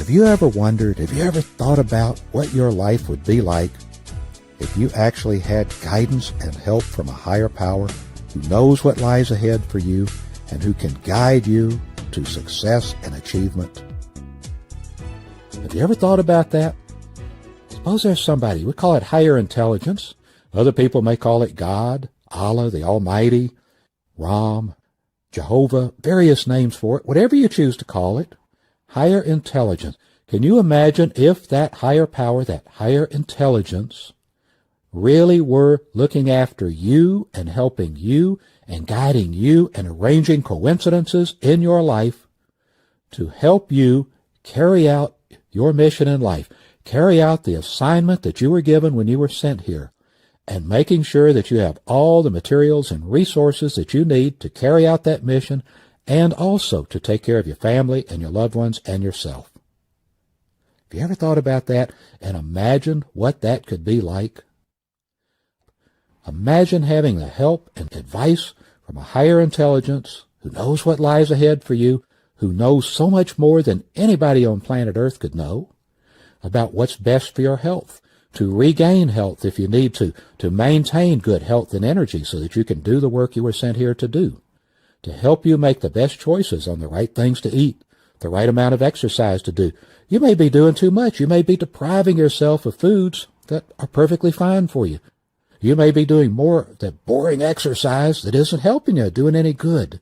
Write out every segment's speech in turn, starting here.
Have you ever wondered, have you ever thought about what your life would be like if you actually had guidance and help from a higher power who knows what lies ahead for you and who can guide you to success and achievement? Have you ever thought about that? Suppose there's somebody, we call it higher intelligence. Other people may call it God, Allah, the Almighty, Ram, Jehovah, various names for it, whatever you choose to call it. Higher intelligence. Can you imagine if that higher power, that higher intelligence, really were looking after you and helping you and guiding you and arranging coincidences in your life to help you carry out your mission in life, carry out the assignment that you were given when you were sent here, and making sure that you have all the materials and resources that you need to carry out that mission and also to take care of your family and your loved ones and yourself. Have you ever thought about that and imagined what that could be like? Imagine having the help and advice from a higher intelligence who knows what lies ahead for you, who knows so much more than anybody on planet Earth could know about what's best for your health, to regain health if you need to maintain good health and energy so that you can do the work you were sent here to do, to help you make the best choices on the right things to eat, the right amount of exercise to do. You may be doing too much. You may be depriving yourself of foods that are perfectly fine for you. You may be doing more that boring exercise that isn't helping you, doing any good.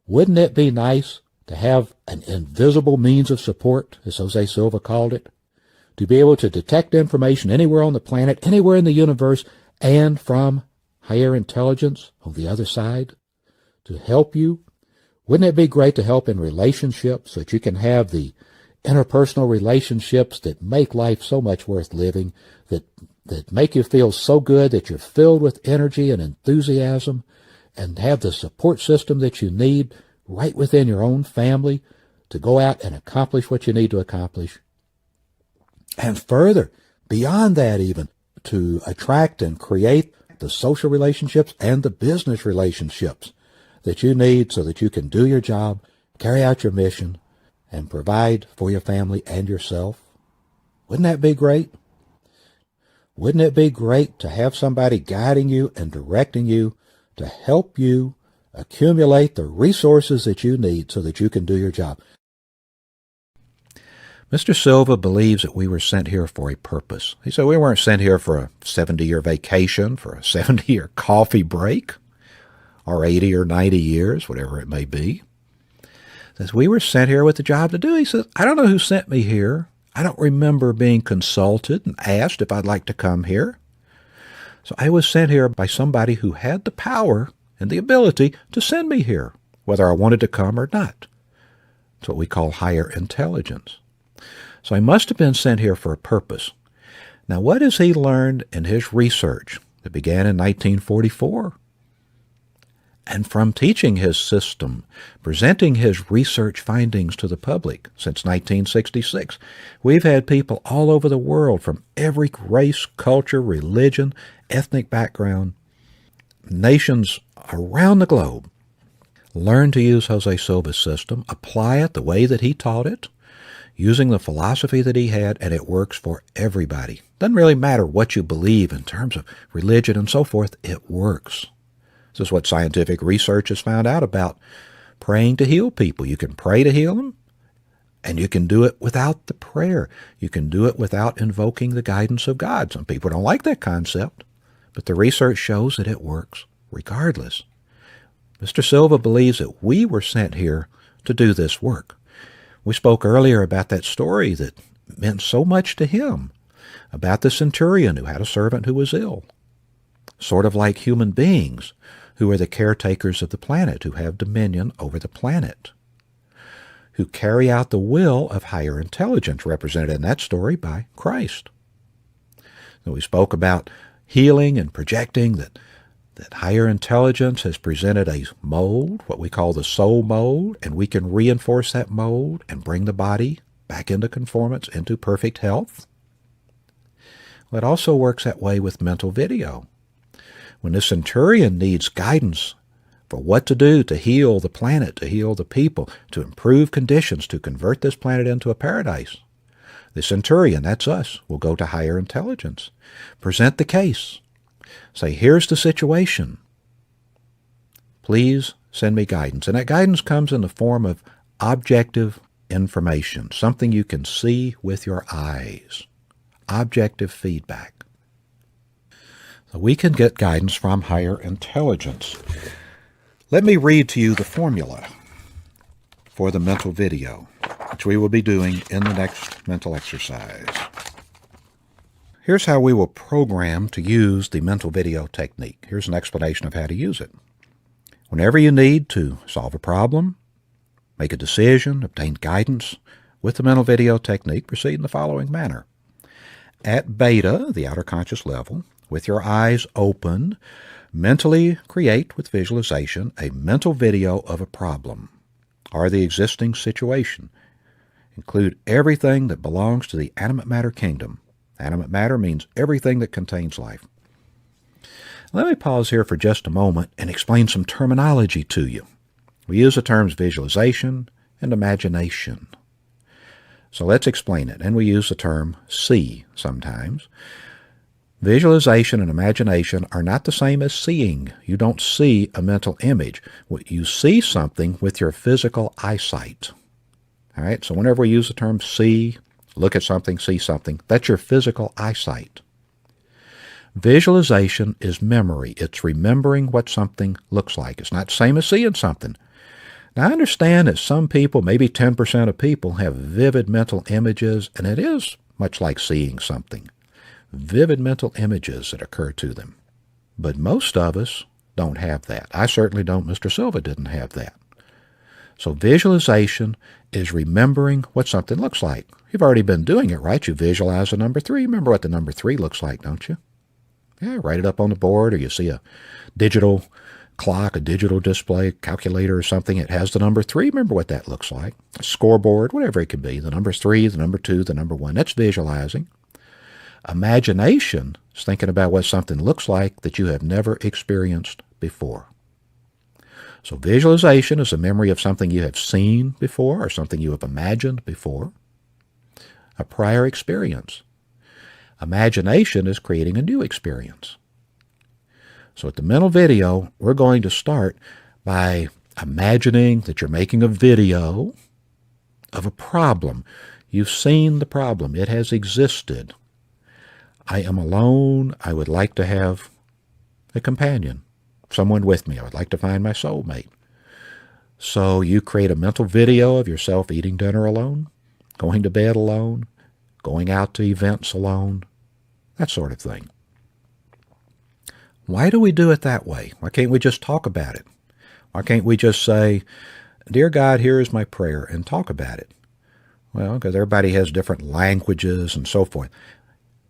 Wouldn't it be nice to have an invisible means of support, as Jose Silva called it, to be able to detect information anywhere on the planet, anywhere in the universe, and from higher intelligence on the other side to help you? Wouldn't it be great to help in relationships so that you can have the interpersonal relationships that make life so much worth living, that make you feel so good that you're filled with energy and enthusiasm, and have the support system that you need right within your own family to go out and accomplish what you need to accomplish? And further, beyond that even, to attract and create the social relationships and the business relationships that you need so that you can do your job, carry out your mission, and provide for your family and yourself. Wouldn't that be great? Wouldn't it be great to have somebody guiding you and directing you to help you accumulate the resources that you need so that you can do your job? Mr. Silva believes that we were sent here for a purpose. He said we weren't sent here for a 70-year vacation, for a 70-year coffee break, or 80 or 90 years, whatever it may be. He says we were sent here with a job to do. He says, I don't know who sent me here. I don't remember being consulted and asked if I'd like to come here. So I was sent here by somebody who had the power and the ability to send me here, whether I wanted to come or not. It's what we call higher intelligence. So I must have been sent here for a purpose. Now, what has he learned in his research that began in 1944? And from teaching his system, presenting his research findings to the public since 1966, we've had people all over the world from every race, culture, religion, ethnic background, nations around the globe, learn to use Jose Silva's system, apply it the way that he taught it, using the philosophy that he had, and it works for everybody. Doesn't really matter what you believe in terms of religion and so forth, it works. This is what scientific research has found out about praying to heal people. You can pray to heal them, and you can do it without the prayer. You can do it without invoking the guidance of God. Some people don't like that concept, but the research shows that it works regardless. Mr. Silva believes that we were sent here to do this work. We spoke earlier about that story that meant so much to him, about the centurion who had a servant who was ill, sort of like human beings who are the caretakers of the planet, who have dominion over the planet, who carry out the will of higher intelligence, represented in that story by Christ. So we spoke about healing and projecting that higher intelligence has presented a mold, what we call the soul mold, and we can reinforce that mold and bring the body back into conformance, into perfect health. Well, it also works that way with mental video. When the centurion needs guidance for what to do to heal the planet, to heal the people, to improve conditions, to convert this planet into a paradise, The centurion, that's us, will go to higher intelligence. Present the case. Say, here's the situation. Please send me guidance. And that guidance comes in the form of objective information, something you can see with your eyes. Objective feedback. So we can get guidance from higher intelligence. Let me read to you the formula for the mental video, which we will be doing in the next mental exercise. Here's how we will program to use the mental video technique. Here's an explanation of how to use it. Whenever you need to solve a problem, make a decision, obtain guidance with the mental video technique, proceed in the following manner. At beta, the outer conscious level, with your eyes open, mentally create with visualization a mental video of a problem or the existing situation. Include everything that belongs to the animate matter kingdom. Animate matter means everything that contains life. Let me pause here for just a moment and explain some terminology to you. We use the terms visualization and imagination. So let's explain it. And we use the term see sometimes. Visualization and imagination are not the same as seeing. You don't see a mental image. You see something with your physical eyesight. All right, so whenever we use the term see, look at something, see something, that's your physical eyesight. Visualization is memory. It's remembering what something looks like. It's not the same as seeing something. Now, I understand that some people, maybe 10% of people, have vivid mental images, and it is much like seeing something. Vivid mental images that occur to them. But most of us don't have that. I certainly don't. Mr. Silva didn't have that. So visualization is remembering what something looks like. You've already been doing it, right? You visualize a number 3. Remember what the number 3 looks like, don't you? Yeah, write it up on the board, or you see a digital clock, a digital display, calculator or something. It has the number 3. Remember what that looks like. A scoreboard, whatever it could be. The number 3, the number 2, the number 1. That's visualizing. Imagination is thinking about what something looks like that you have never experienced before. So visualization is a memory of something you have seen before or something you have imagined before, a prior experience. Imagination is creating a new experience. So at the mental video, we're going to start by imagining that you're making a video of a problem. You've seen the problem. It has existed. I am alone. I would like to have a companion, someone with me. I would like to find my soulmate. So you create a mental video of yourself eating dinner alone, going to bed alone, going out to events alone, that sort of thing. Why do we do it that way? Why can't we just talk about it? Why can't we just say, "Dear God, here is my prayer," and talk about it? Well, because everybody has different languages and so forth.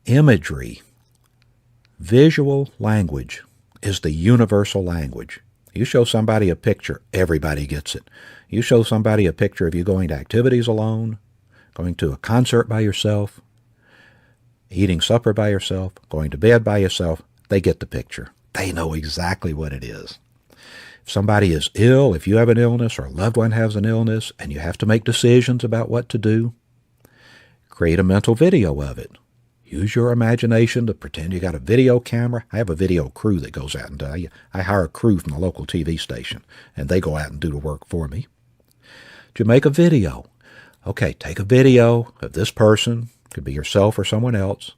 Imagery, visual language, is the universal language. You show somebody a picture, everybody gets it. You show somebody a picture of you going to activities alone, going to a concert by yourself, eating supper by yourself, going to bed by yourself, they get the picture. They know exactly what it is. If somebody is ill, if you have an illness or a loved one has an illness, and you have to make decisions about what to do, create a mental video of it. Use your imagination to pretend you got a video camera. I have a video crew that goes out and I hire a crew from the local TV station, and they go out and do the work for me. To make a video. Okay, take a video of this person, could be yourself or someone else,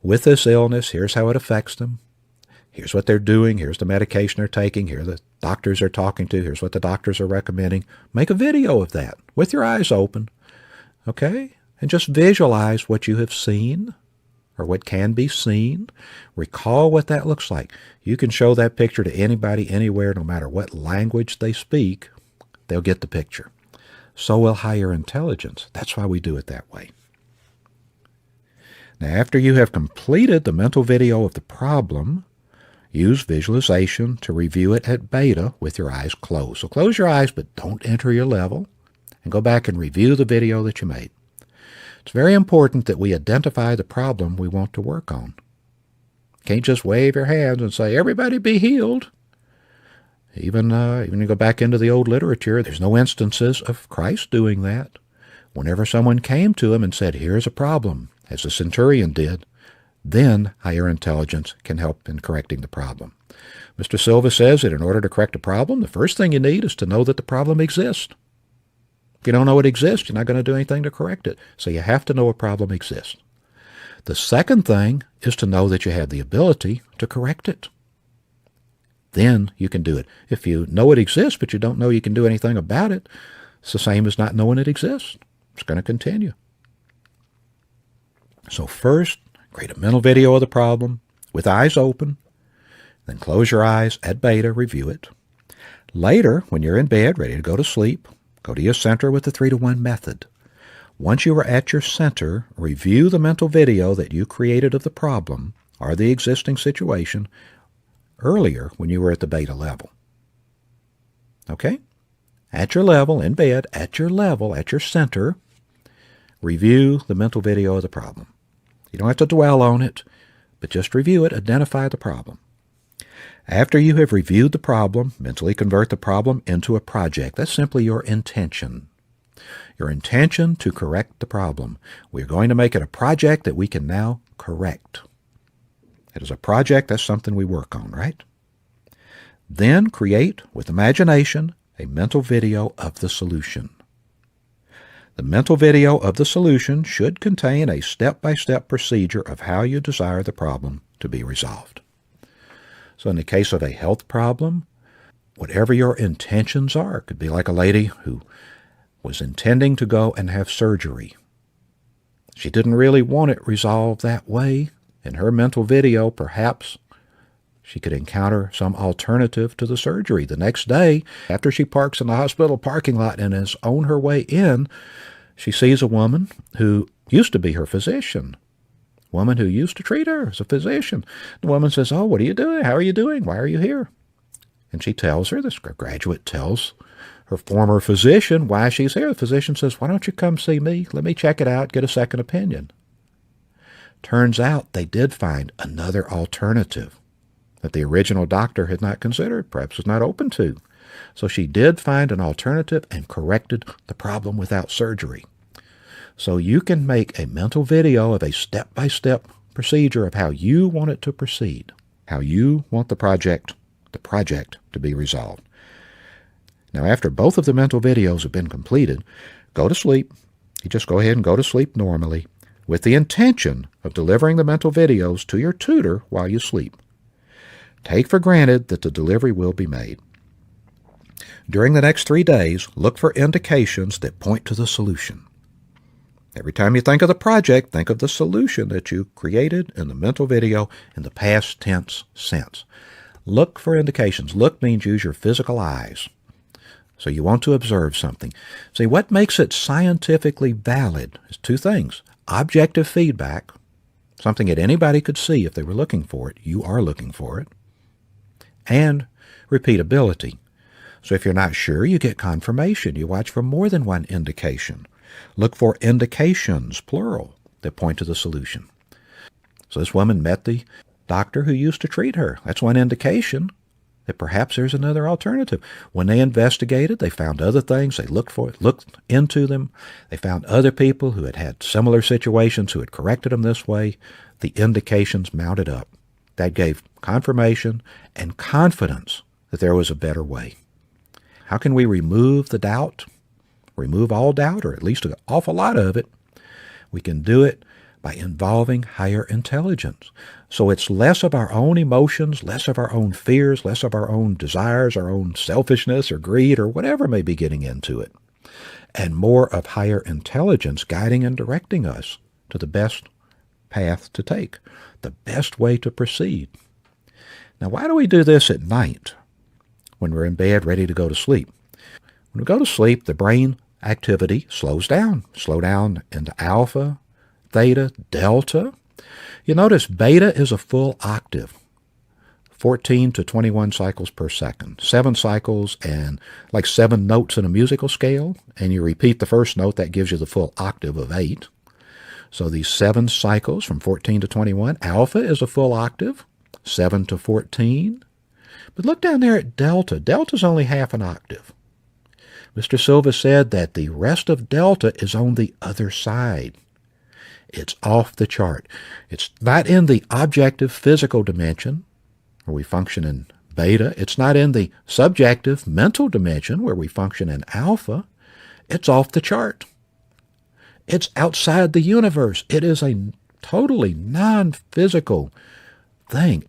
with this illness. Here's how it affects them. Here's what they're doing. Here's the medication they're taking. Here are the doctors they're talking to. Here's what the doctors are recommending. Make a video of that with your eyes open, okay? And just visualize what you have seen or what can be seen. Recall what that looks like. You can show that picture to anybody, anywhere, no matter what language they speak. They'll get the picture. So will higher intelligence. That's why we do it that way. Now, after you have completed the mental video of the problem, use visualization to review it at beta with your eyes closed. So close your eyes, but don't enter your level, and go back and review the video that you made. It's very important that we identify the problem we want to work on. Can't just wave your hands and say, "Everybody be healed." Even you go back into the old literature, there's no instances of Christ doing that. Whenever someone came to him and said, here's a problem, as the centurion did, then higher intelligence can help in correcting the problem. Mr. Silva says that in order to correct a problem, the first thing you need is to know that the problem exists. If you don't know it exists, you're not going to do anything to correct it. So you have to know a problem exists. The second thing is to know that you have the ability to correct it. Then you can do it. If you know it exists, but you don't know you can do anything about it, it's the same as not knowing it exists. It's going to continue. So first, create a mental video of the problem with eyes open. Then close your eyes at beta, review it. Later, when you're in bed, ready to go to sleep, go to your center with the 3-to-1 method. Once you are at your center, review the mental video that you created of the problem or the existing situation earlier when you were at the beta level. Okay? At your level, in bed, at your level, at your center, review the mental video of the problem. You don't have to dwell on it, but just review it, identify the problem. After you have reviewed the problem, mentally convert the problem into a project. That's simply your intention. Your intention to correct the problem. We're going to make it a project that we can now correct. It is a project, that's something we work on, right? Then create, with imagination, a mental video of the solution. The mental video of the solution should contain a step-by-step procedure of how you desire the problem to be resolved. So in the case of a health problem, whatever your intentions are, it could be like a lady who was intending to go and have surgery. She didn't really want it resolved that way. In her mental video, perhaps she could encounter some alternative to the surgery. The next day, after she parks in the hospital parking lot and is on her way in, she sees a woman who used to be her physician, a woman who used to treat her as a physician. The woman says, "Oh, what are you doing? How are you doing? Why are you here?" And she tells her, this graduate tells her former physician why she's here. The physician says, "Why don't you come see me? Let me check it out, get a second opinion." Turns out they did find another alternative that the original doctor had not considered, perhaps was not open to. So she did find an alternative and corrected the problem without surgery. So you can make a mental video of a step-by-step procedure of how you want it to proceed, how you want the project to be resolved. Now, after both of the mental videos have been completed, go to sleep. You just go ahead and go to sleep normally with the intention of delivering the mental videos to your tutor while you sleep. Take for granted that the delivery will be made. During the next 3 days, look for indications that point to the solution. Every time you think of the project, think of the solution that you created in the mental video in the past tense sense. Look for indications. Look means use your physical eyes. So you want to observe something. See, what makes it scientifically valid is 2 things. Objective feedback, something that anybody could see if they were looking for it. You are looking for it. And repeatability. So if you're not sure, you get confirmation. You watch for more than one indication. Look for indications, plural, that point to the solution. So this woman met the doctor who used to treat her. That's one indication that perhaps there's another alternative. When they investigated, they found other things. They looked into them. They found other people who had had similar situations who had corrected them this way. The indications mounted up. That gave confirmation and confidence that there was a better way. How can we remove the doubt? Remove all doubt, or at least an awful lot of it. We can do it by involving higher intelligence. So it's less of our own emotions, less of our own fears, less of our own desires, our own selfishness or greed or whatever may be getting into it, and more of higher intelligence guiding and directing us to the best path to take, the best way to proceed. Now, why do we do this at night when we're in bed ready to go to sleep? When we go to sleep, the brain activity slows down. Slow down into alpha, theta, delta. You notice beta is a full octave, 14 to 21 cycles per second. 7 cycles and like 7 notes in a musical scale, and you repeat the first note, that gives you the full octave of 8. So these 7 cycles from 14 to 21. Alpha is a full octave, 7 to 14. But look down there at delta. Delta's only half an octave. Mr. Silva said that the rest of delta is on the other side. It's off the chart. It's not in the objective physical dimension, where we function in beta. It's not in the subjective mental dimension, where we function in alpha. It's off the chart. It's outside the universe. It is a totally non-physical thing.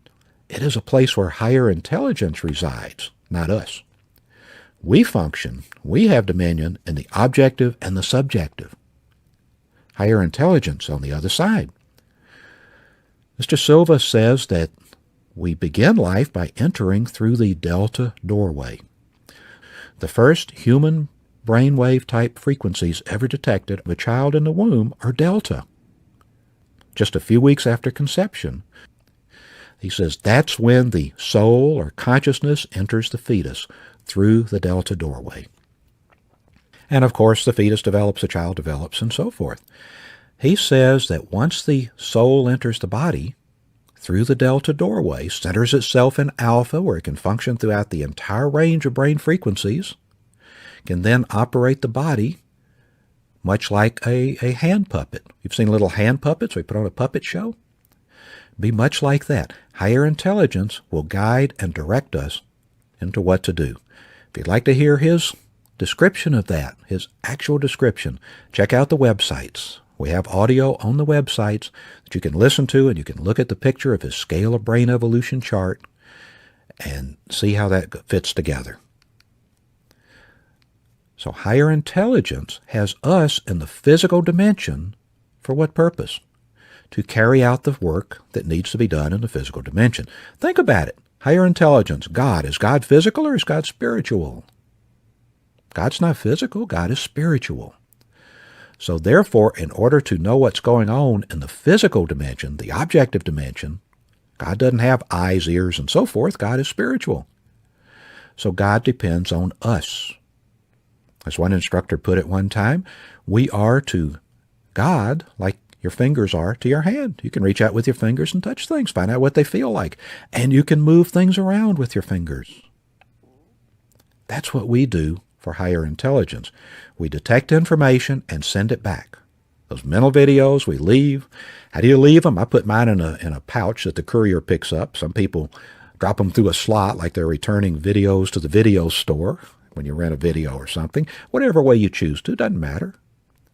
It is a place where higher intelligence resides, not us. We function, we have dominion in the objective and the subjective. Higher intelligence on the other side. Mr. Silva says that we begin life by entering through the delta doorway. The first human brainwave type frequencies ever detected of a child in the womb are delta. Just a few weeks after conception, he says that's when the soul or consciousness enters the fetus through the delta doorway. And of course, the fetus develops, the child develops, and so forth. He says that once the soul enters the body through the delta doorway, centers itself in alpha, where it can function throughout the entire range of brain frequencies, can then operate the body much like a hand puppet. You've seen little hand puppets we put on a puppet show? Be much like that. Higher intelligence will guide and direct us into what to do. If you'd like to hear his description of that, his actual description, check out the websites. We have audio on the websites that you can listen to, and you can look at the picture of his scale of brain evolution chart and see how that fits together. So higher intelligence has us in the physical dimension for what purpose? To carry out the work that needs to be done in the physical dimension. Think about it. Higher intelligence, God. Is God physical or is God spiritual? God's not physical. God is spiritual. So therefore, in order to know what's going on in the physical dimension, the objective dimension, God doesn't have eyes, ears, and so forth. God is spiritual. So God depends on us. As one instructor put it one time, we are to God like your fingers are to your hand. You can reach out with your fingers and touch things, find out what they feel like, and you can move things around with your fingers. That's what we do for higher intelligence. We detect information and send it back. Those mental videos we leave. How do you leave them? I put mine in a pouch that the courier picks up. Some people drop them through a slot like they're returning videos to the video store when you rent a video or something. Whatever way you choose to, doesn't matter.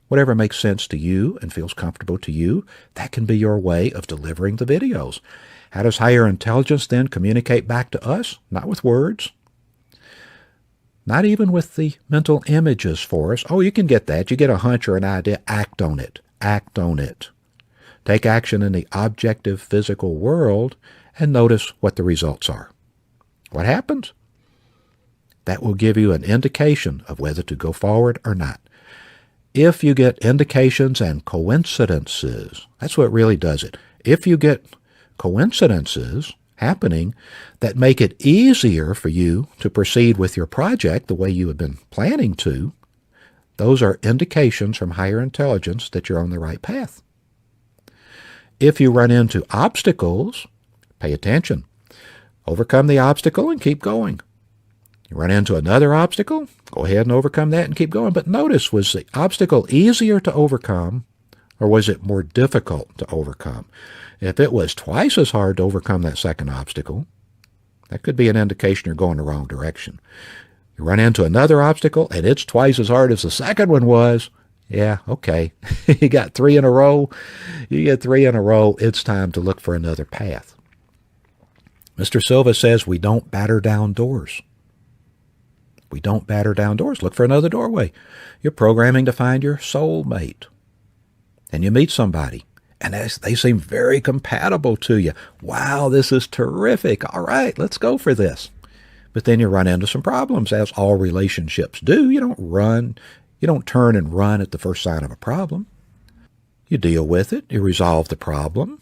Whatever makes sense to you and feels comfortable to you, that can be your way of delivering the videos. How does higher intelligence then communicate back to us? Not with words. Not even with the mental images for us. Oh, you can get that. You get a hunch or an idea. Act on it. Act on it. Take action in the objective physical world and notice what the results are. What happens? That will give you an indication of whether to go forward or not. If you get indications and coincidences, that's what really does it. If you get coincidences happening that make it easier for you to proceed with your project the way you have been planning to, those are indications from higher intelligence that you're on the right path. If you run into obstacles, pay attention. Overcome the obstacle and keep going. You run into another obstacle, go ahead and overcome that and keep going. But notice, was the obstacle easier to overcome or was it more difficult to overcome? If it was twice as hard to overcome that second obstacle, that could be an indication you're going the wrong direction. You run into another obstacle and it's twice as hard as the second one was, yeah, okay. You got 3 in a row. You get 3 in a row, it's time to look for another path. Mr. Silva says we don't batter down doors. We don't batter down doors. Look for another doorway. You're programming to find your soulmate. And you meet somebody, and they seem very compatible to you. Wow, this is terrific. All right, let's go for this. But then you run into some problems, as all relationships do. You don't turn and run at the first sign of a problem. You deal with it. You resolve the problem.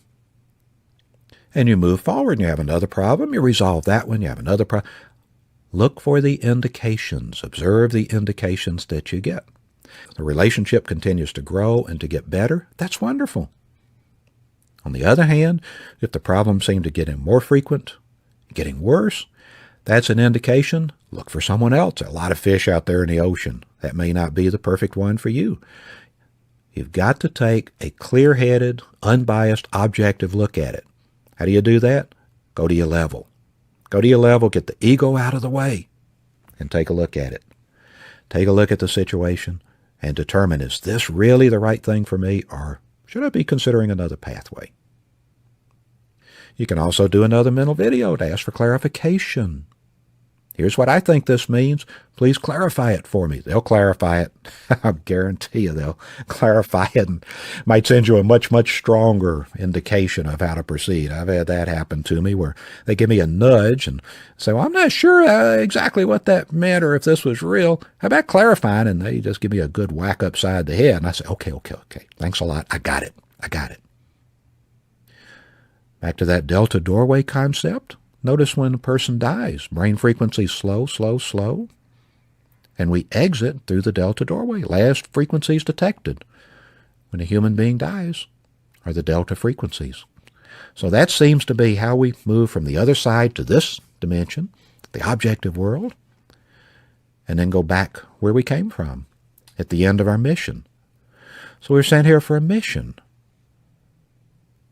And you move forward, and you have another problem. You resolve that one. You have another problem. Look for the indications. Observe the indications that you get. The relationship continues to grow and to get better. That's wonderful. On the other hand, if the problems seem to get more frequent, getting worse, That's an indication. Look for someone else. There are a lot of fish out there in the ocean. That may not be the perfect one for you. You've got to take a clear-headed, unbiased, objective look at it. How do you do that? Go to your level. Go to your level, get the ego out of the way, and take a look at it. Take a look at the situation and determine, is this really the right thing for me, or should I be considering another pathway? You can also do another mental video to ask for clarification. Here's what I think this means. Please clarify it for me. They'll clarify it. I guarantee you they'll clarify it and might send you a much, much stronger indication of how to proceed. I've had that happen to me where they give me a nudge and say, well, I'm not sure exactly what that meant or if this was real. How about clarifying? And they just give me a good whack upside the head. And I say, okay. Thanks a lot. I got it. Back to that delta doorway concept. Notice when a person dies, brain frequency slow, and we exit through the delta doorway. Last frequencies detected when a human being dies are the delta frequencies. So that seems to be how we move from the other side to this dimension, the objective world, and then go back where we came from at the end of our mission. So we're sent here for a mission.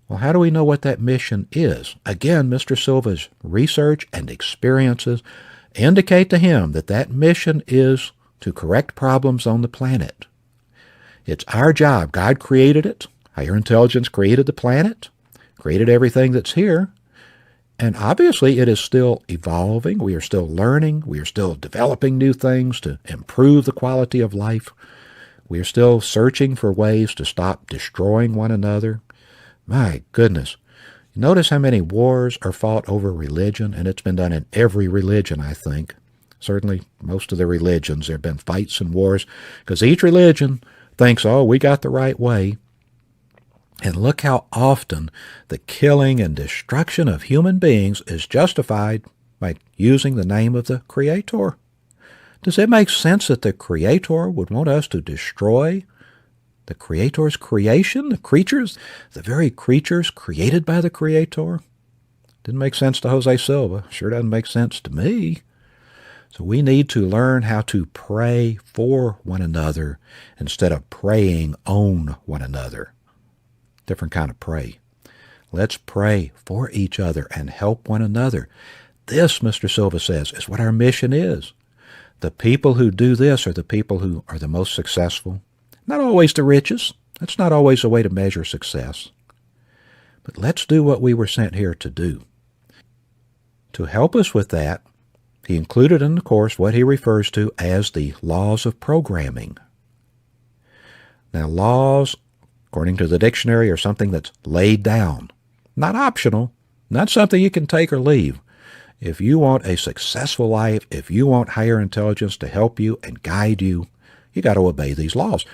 Well, how do we know what that mission is? Again, Mr. Silva's research and experiences indicate to him that that mission is to correct problems on the planet. It's our job. God created it. Higher intelligence created the planet, created everything that's here. And obviously it is still evolving. We are still learning. We are still developing new things to improve the quality of life. We are still searching for ways to stop destroying one another. My goodness. Notice how many wars are fought over religion, and it's been done in every religion, I think. Certainly most of the religions, there have been fights and wars, because each religion thinks, oh, we got the right way. And look how often the killing and destruction of human beings is justified by using the name of the Creator. Does it make sense that the Creator would want us to destroy the Creator's creation, the creatures, the very creatures created by the Creator? Didn't make sense to Jose Silva. Sure doesn't make sense to me. So we need to learn how to pray for one another instead of praying on one another. Different kind of pray. Let's pray for each other and help one another. This, Mr. Silva says, is what our mission is. The people who do this are the people who are the most successful. Not always the richest. That's not always a way to measure success. But let's do what we were sent here to do. To help us with that, he included in the course what he refers to as the laws of programming. Now, laws, according to the dictionary, are something that's laid down, not optional, not something you can take or leave. If you want a successful life, if you want higher intelligence to help you and guide you, you got to obey these laws.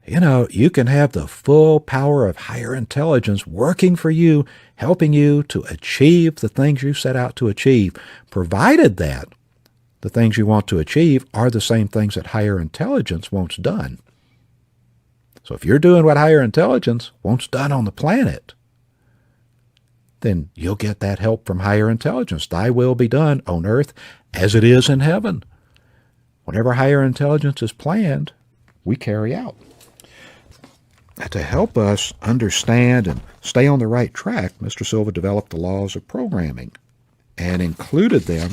You know, you can have the full power of higher intelligence working for you, helping you to achieve the things you set out to achieve, provided that the things you want to achieve are the same things that higher intelligence wants done. So if you're doing what higher intelligence wants done on the planet, then you'll get that help from higher intelligence. Thy will be done on earth as it is in heaven. Whatever higher intelligence is planned, we carry out. To help us understand and stay on the right track, Mr. Silva developed the laws of programming and included them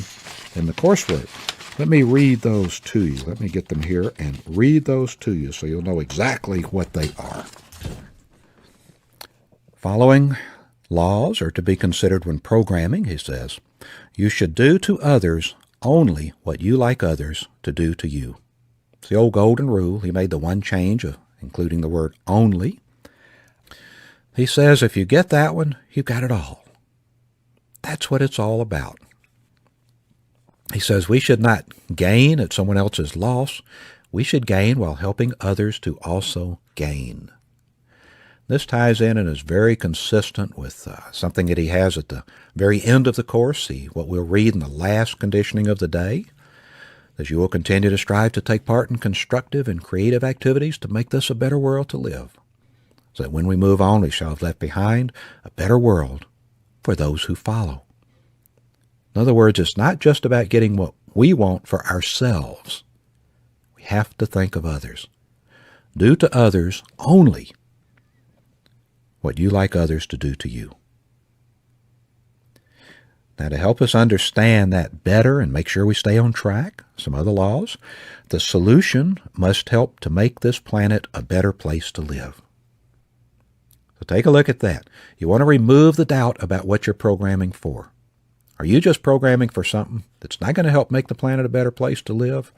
in the coursework. Let me read those to you. Let me get them here and read those to you so you'll know exactly what they are. Following laws are to be considered when programming, he says. You should do to others only what you like others to do to you. It's the old golden rule. He made the one change of including the word only. He says if you get that one, you've got it all. That's what it's all about. He says we should not gain at someone else's loss. We should gain while helping others to also gain. This ties in and is very consistent with something that he has at the very end of the course, what we'll read in the last conditioning of the day, that you will continue to strive to take part in constructive and creative activities to make this a better world to live, so that when we move on, we shall have left behind a better world for those who follow. In other words, it's not just about getting what we want for ourselves. We have to think of others. Do to others only what you like others to do to you. Now, to help us understand that better and make sure we stay on track, some other laws, the solution must help to make this planet a better place to live. So take a look at that. You want to remove the doubt about what you're programming for. Are you just programming for something that's not going to help make the planet a better place to live?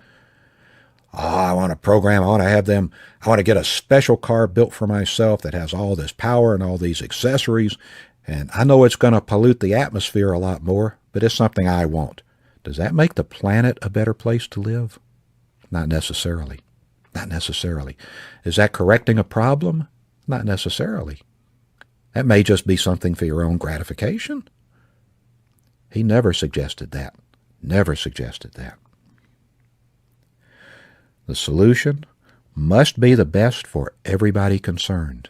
Oh, I want to program, I want to get a special car built for myself that has all this power and all these accessories, and I know it's going to pollute the atmosphere a lot more, but it's something I want. Does that make the planet a better place to live? Not necessarily. Not necessarily. Is that correcting a problem? Not necessarily. That may just be something for your own gratification. He never suggested that. Never suggested that. The solution must be the best for everybody concerned.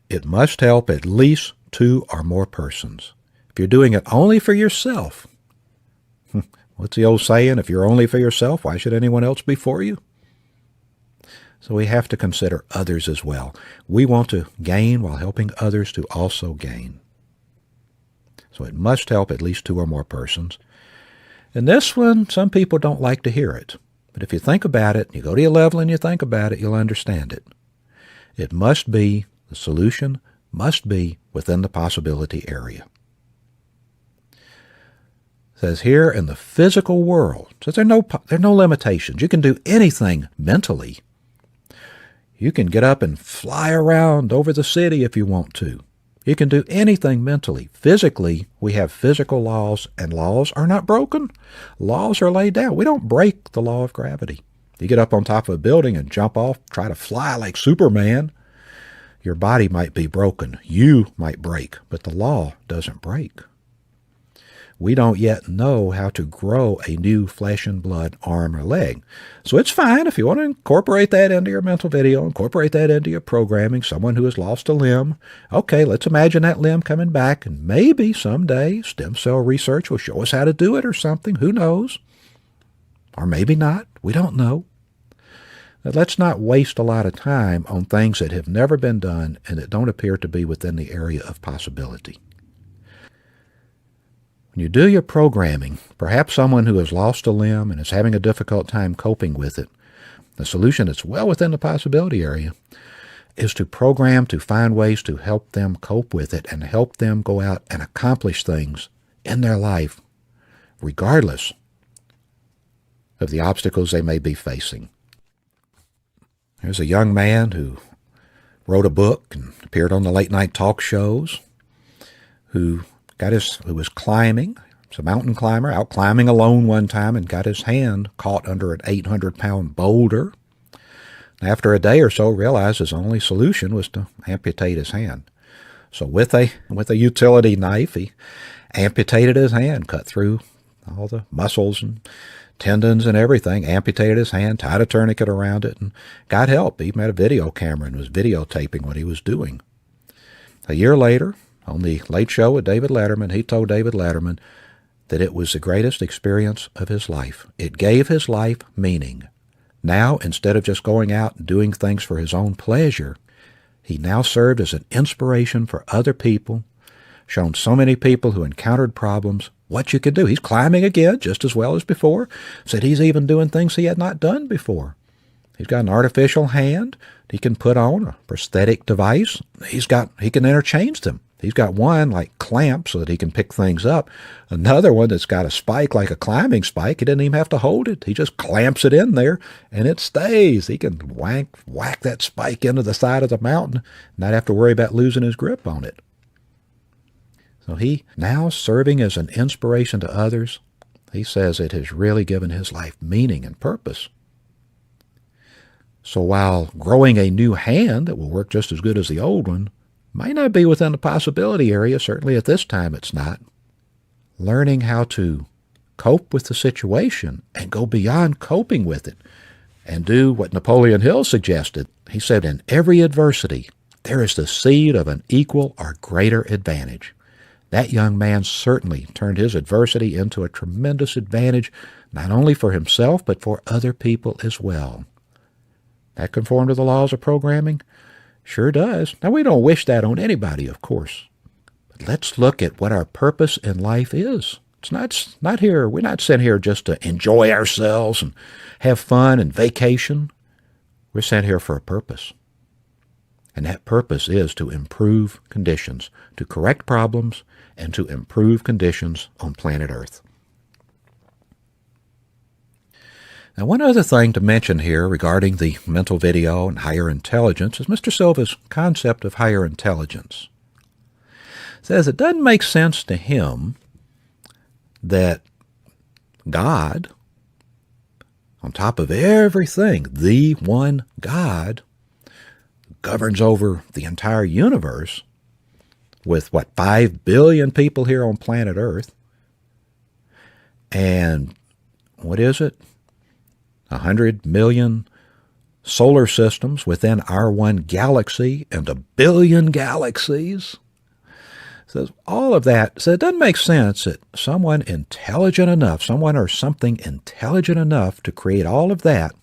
It must help at least 2 or more persons. If you're doing it only for yourself, what's the old saying? If you're only for yourself, why should anyone else be for you? So we have to consider others as well. We want to gain while helping others to also gain. So it must help at least 2 or more persons. And this one, some people don't like to hear it. But if you think about it, you go to your level and you think about it, you'll understand it. It must be, the solution must be within the possibility area. It says here in the physical world, so there are no limitations. You can do anything mentally. You can get up and fly around over the city if you want to. You can do anything mentally. Physically, we have physical laws, and laws are not broken. Laws are laid down. We don't break the law of gravity. You get up on top of a building and jump off, try to fly like Superman. Your body might be broken. You might break, but the law doesn't break. We don't yet know how to grow a new flesh and blood arm or leg. So it's fine if you want to incorporate that into your mental video, incorporate that into your programming, someone who has lost a limb. Okay, let's imagine that limb coming back, and maybe someday stem cell research will show us how to do it or something. Who knows? Or maybe not. We don't know. But let's not waste a lot of time on things that have never been done and that don't appear to be within the area of possibility. When you do your programming, perhaps someone who has lost a limb and is having a difficult time coping with it, the solution that's well within the possibility area is to program to find ways to help them cope with it and help them go out and accomplish things in their life, regardless of the obstacles they may be facing. There's a young man who wrote a book and appeared on the late-night talk shows, who was climbing. He's a mountain climber, out climbing alone one time and got his hand caught under an 800-pound boulder. After a day or so, realized his only solution was to amputate his hand. So with a utility knife, he amputated his hand, cut through all the muscles and tendons and everything, amputated his hand, tied a tourniquet around it, and got help. He had a video camera and was videotaping what he was doing. A year later, on the Late Show with David Letterman, he told David Letterman that it was the greatest experience of his life. It gave his life meaning. Now, instead of just going out and doing things for his own pleasure, he now served as an inspiration for other people, shown so many people who encountered problems what you could do. He's climbing again just as well as before. Said he's even doing things he had not done before. He's got an artificial hand he can put on, a prosthetic device. He can interchange them. He's got one like clamp so that he can pick things up. Another one that's got a spike like a climbing spike. He didn't even have to hold it. He just clamps it in there and it stays. He can whack that spike into the side of the mountain and not have to worry about losing his grip on it. So he, now serving as an inspiration to others, he says it has really given his life meaning and purpose. So while growing a new hand that will work just as good as the old one might not be within the possibility area, certainly at this time it's not, learning how to cope with the situation and go beyond coping with it and do what Napoleon Hill suggested. He said, in every adversity, there is the seed of an equal or greater advantage. That young man certainly turned his adversity into a tremendous advantage, not only for himself, but for other people as well. That conform to the laws of programming? Sure does. Now, we don't wish that on anybody, of course. But let's look at what our purpose in life is. It's not here. We're not sent here just to enjoy ourselves and have fun and vacation. We're sent here for a purpose. And that purpose is to improve conditions, to correct problems, and to improve conditions on planet Earth. Now, one other thing to mention here regarding the mental video and higher intelligence is Mr. Silva's concept of higher intelligence. It says it doesn't make sense to him that God, on top of everything, the one God, governs over the entire universe with, 5 billion people here on planet Earth. And what is it? 100 million solar systems within our one galaxy and 1 billion galaxies. So all of that, so it doesn't make sense that someone intelligent enough, someone or something intelligent enough to create all of that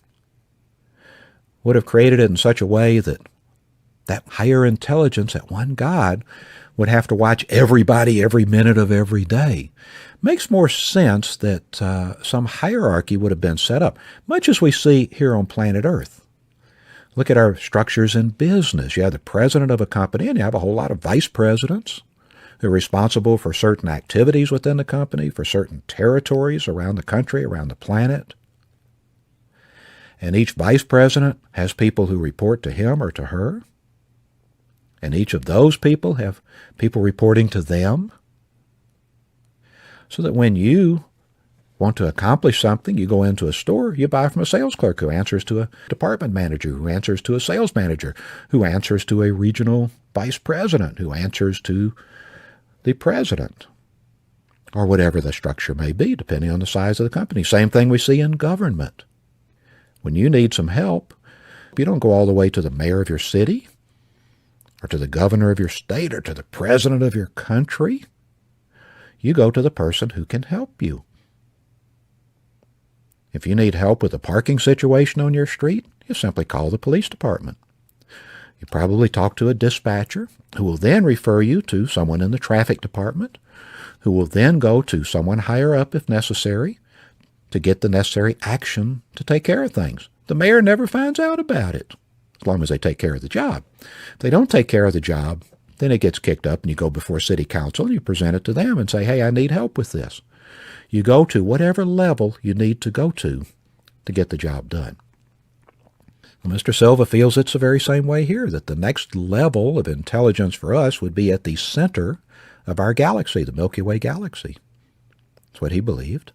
would have created it in such a way that that higher intelligence, that one God, would have to watch everybody every minute of every day. Makes more sense that some hierarchy would have been set up, much as we see here on planet Earth. Look at our structures in business. You have the president of a company, and you have a whole lot of vice presidents who are responsible for certain activities within the company, for certain territories around the country, around the planet. And each vice president has people who report to him or to her. And each of those people have people reporting to them. So that when you want to accomplish something, you go into a store, you buy from a sales clerk who answers to a department manager, who answers to a sales manager, who answers to a regional vice president, who answers to the president, or whatever the structure may be, depending on the size of the company. Same thing we see in government. When you need some help, you don't go all the way to the mayor of your city, or to the governor of your state, or to the president of your country. You go to the person who can help you. If you need help with a parking situation on your street, you simply call the police department. You probably talk to a dispatcher, who will then refer you to someone in the traffic department, who will then go to someone higher up if necessary to get the necessary action to take care of things. The mayor never finds out about it, as long as they take care of the job. If they don't take care of the job, then it gets kicked up and you go before city council and you present it to them and say, hey, I need help with this. You go to whatever level you need to go to get the job done. Well, Mr. Silva feels it's the very same way here, that the next level of intelligence for us would be at the center of our galaxy, the Milky Way galaxy. That's what he believed.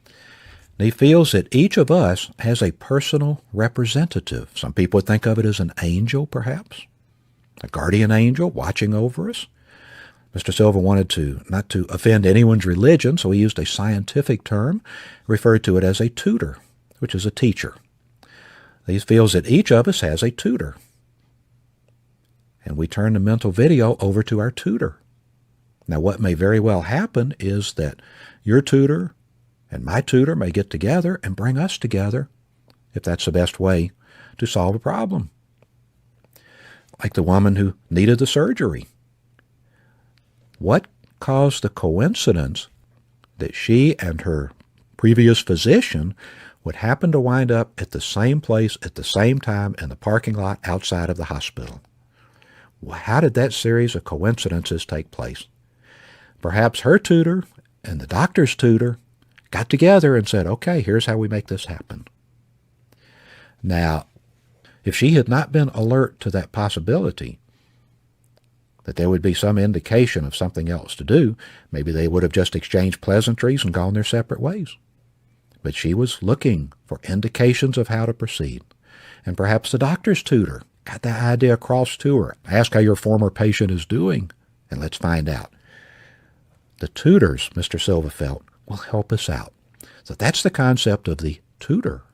And he feels that each of us has a personal representative. Some people would think of it as an angel, perhaps, a guardian angel watching over us. Mr. Silva wanted not to offend anyone's religion, so he used a scientific term, referred to it as a tutor, which is a teacher. He feels that each of us has a tutor. And we turn the mental video over to our tutor. Now, what may very well happen is that your tutor and my tutor may get together and bring us together, if that's the best way to solve a problem. Like the woman who needed the surgery. What caused the coincidence that she and her previous physician would happen to wind up at the same place at the same time in the parking lot outside of the hospital? Well, how did that series of coincidences take place? Perhaps her tutor and the doctor's tutor got together and said, okay, here's how we make this happen. Now, if she had not been alert to that possibility, that there would be some indication of something else to do, maybe they would have just exchanged pleasantries and gone their separate ways. But she was looking for indications of how to proceed. And perhaps the doctor's tutor got that idea across to her. Ask how your former patient is doing, and let's find out. The tutors, Mr. Silva felt, will help us out. So that's the concept of the tutor,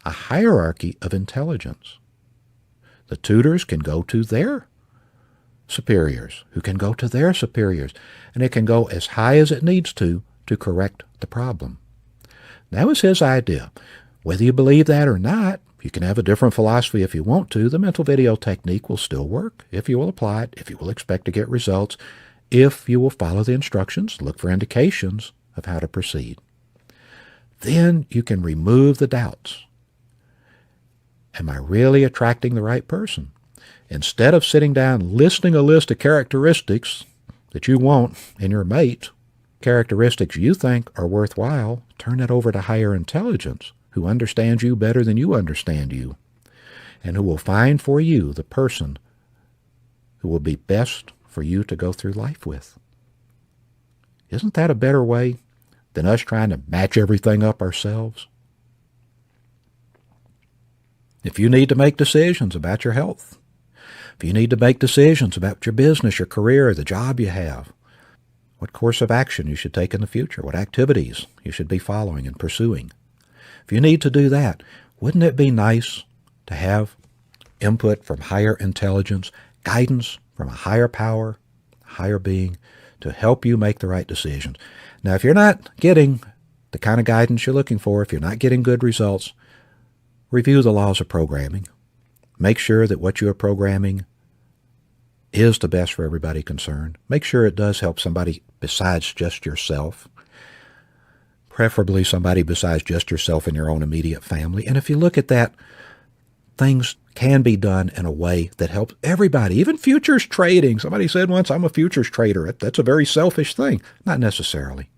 a hierarchy of intelligence. The tutors can go to their superiors, who can go to their superiors, and it can go as high as it needs to correct the problem. That was his idea. Whether you believe that or not, you can have a different philosophy if you want to. The mental video technique will still work if you will apply it, if you will expect to get results, if you will follow the instructions, look for indications of how to proceed. Then you can remove the doubts. Am I really attracting the right person? Instead of sitting down listing a list of characteristics that you want in your mate, characteristics you think are worthwhile, turn it over to higher intelligence, who understands you better than you understand you, and who will find for you the person who will be best for you to go through life with. Isn't that a better way than us trying to match everything up ourselves? If you need to make decisions about your health, if you need to make decisions about your business, your career, the job you have, what course of action you should take in the future, what activities you should be following and pursuing, if you need to do that, wouldn't it be nice to have input from higher intelligence, guidance from a higher power, higher being, to help you make the right decisions? Now, if you're not getting the kind of guidance you're looking for, if you're not getting good results, review the laws of programming. Make sure that what you are programming is the best for everybody concerned. Make sure it does help somebody besides just yourself, preferably somebody besides just yourself and your own immediate family. And if you look at that, things can be done in a way that helps everybody, even futures trading. Somebody said once, I'm a futures trader. That's a very selfish thing. Not necessarily.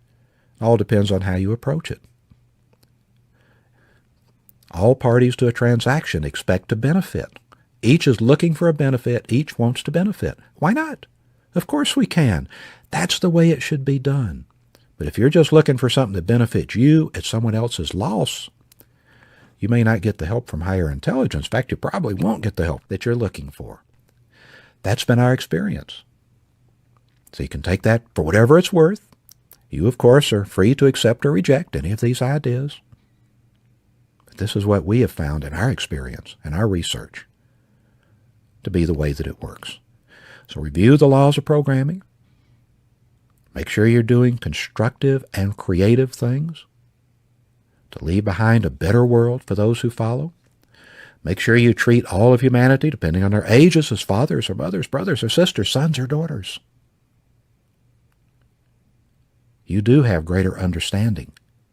It all depends on how you approach it. All parties to a transaction expect to benefit. Each is looking for a benefit. Each wants to benefit. Why not? Of course we can. That's the way it should be done. But if you're just looking for something that benefits you at someone else's loss, you may not get the help from higher intelligence. In fact, you probably won't get the help that you're looking for. That's been our experience. So you can take that for whatever it's worth. You, of course, are free to accept or reject any of these ideas. But this is what we have found in our experience and our research to be the way that it works. So review the laws of programming. Make sure you're doing constructive and creative things to leave behind a better world for those who follow. Make sure you treat all of humanity, depending on their ages, as fathers or mothers, brothers or sisters, sons or daughters. You do have greater understanding,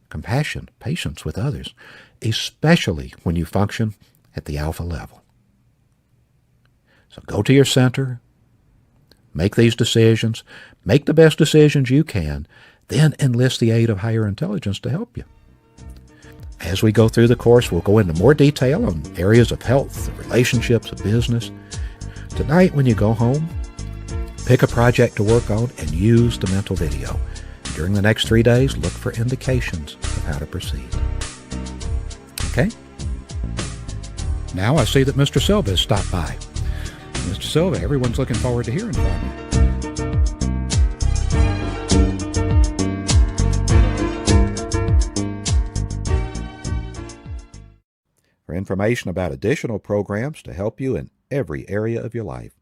compassion, patience with others, especially when you function at the alpha level. So go to your center, make these decisions, make the best decisions you can, then enlist the aid of higher intelligence to help you. As we go through the course, we'll go into more detail on areas of health, of relationships, of business. Tonight, when you go home, pick a project to work on and use the mental video. During the next 3 days, look for indications of how to proceed. Okay? Now I see that Mr. Silva has stopped by. Mr. Silva, everyone's looking forward to hearing from you. For information about additional programs to help you in every area of your life,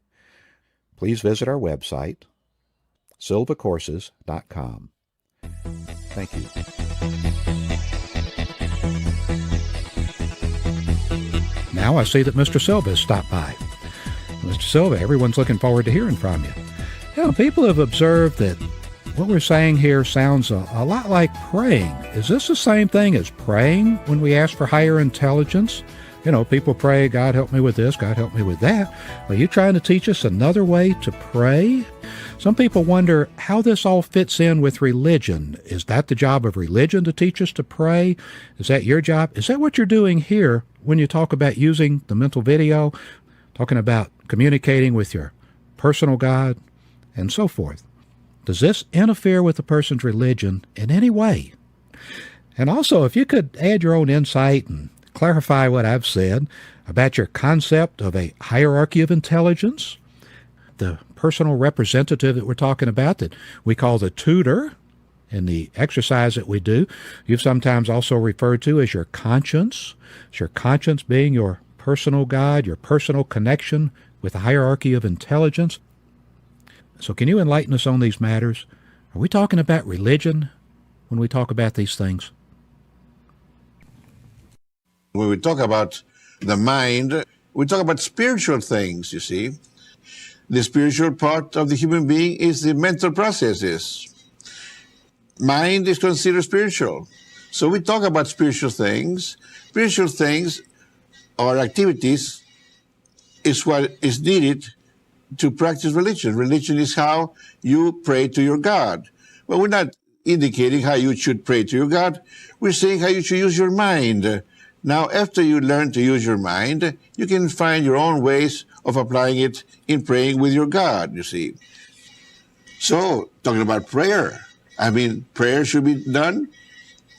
please visit our website, silvacourses.com. Thank you. Now I see that Mr. Silva has stopped by. Mr. Silva, everyone's looking forward to hearing from you. You know, people have observed that what we're saying here sounds a lot like praying. Is this the same thing as praying when we ask for higher intelligence? You know, people pray, God help me with this, God help me with that. Are you trying to teach us another way to pray? Some people wonder how this all fits in with religion. Is that the job of religion to teach us to pray? Is that your job? Is that what you're doing here when you talk about using the mental video, talking about communicating with your personal God and so forth? Does this interfere with the person's religion in any way? And also, if you could add your own insight and clarify what I've said about your concept of a hierarchy of intelligence, the personal representative that we're talking about that we call the tutor in the exercise that we do, you've sometimes also referred to as your conscience. It's your conscience being your personal guide, your personal connection with a hierarchy of intelligence. So can you enlighten us on these matters? Are we talking about religion when we talk about these things? When we talk about the mind, we talk about spiritual things, you see. The spiritual part of the human being is the mental processes. Mind is considered spiritual. So we talk about spiritual things. Spiritual things or activities is what is needed to practice religion. Religion is how you pray to your God. Well, we're not indicating how you should pray to your God. We're saying how you should use your mind. Now, after you learn to use your mind, you can find your own ways of applying it in praying with your God, you see. So, talking about prayer, prayer should be done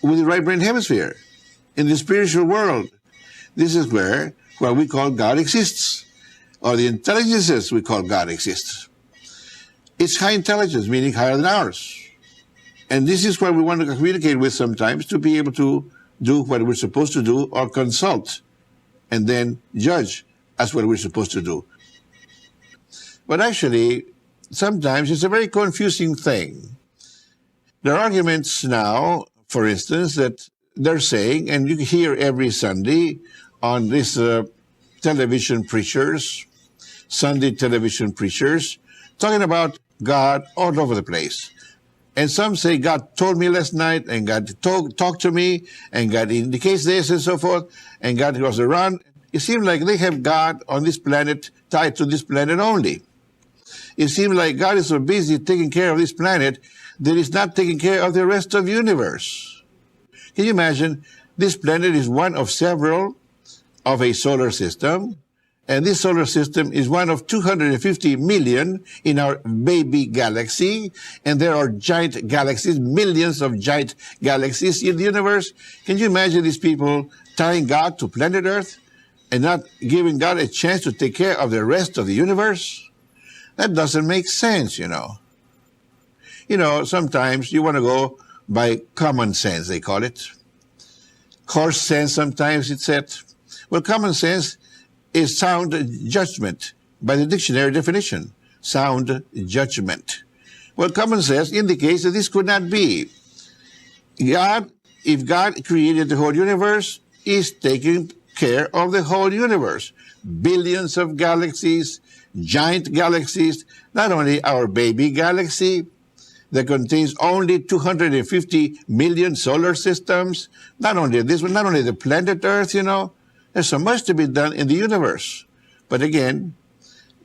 with the right brain hemisphere. In the spiritual world, this is where what we call God exists, or the intelligences we call God exists. It's high intelligence, meaning higher than ours. And this is what we want to communicate with sometimes, to be able to do what we're supposed to do or consult and then judge as what we're supposed to do. But actually, sometimes it's a very confusing thing. There are arguments now, for instance, that they're saying, and you hear every Sunday on these television preachers, Sunday television preachers, talking about God all over the place. And some say, God told me last night, and God talked to me, and God indicates this and so forth, and God goes around. It seems like they have God on this planet, tied to this planet only. It seems like God is so busy taking care of this planet that He's not taking care of the rest of the universe. Can you imagine? This planet is one of several of a solar system, and this solar system is one of 250 million in our baby galaxy, and there are giant galaxies, millions of giant galaxies in the universe. Can you imagine these people tying God to planet Earth and not giving God a chance to take care of the rest of the universe? That doesn't make sense, you know. You know, sometimes you want to go by common sense, they call it. Coarse sense, sometimes it's said. Well, common sense is sound judgment by the dictionary definition. Sound judgment. Well, common sense indicates that this could not be. If God created the whole universe, He's taking care of the whole universe. Billions of galaxies, giant galaxies, not only our baby galaxy that contains only 250 million solar systems, not only this one, not only the planet Earth, you know. There's so much to be done in the universe. But again,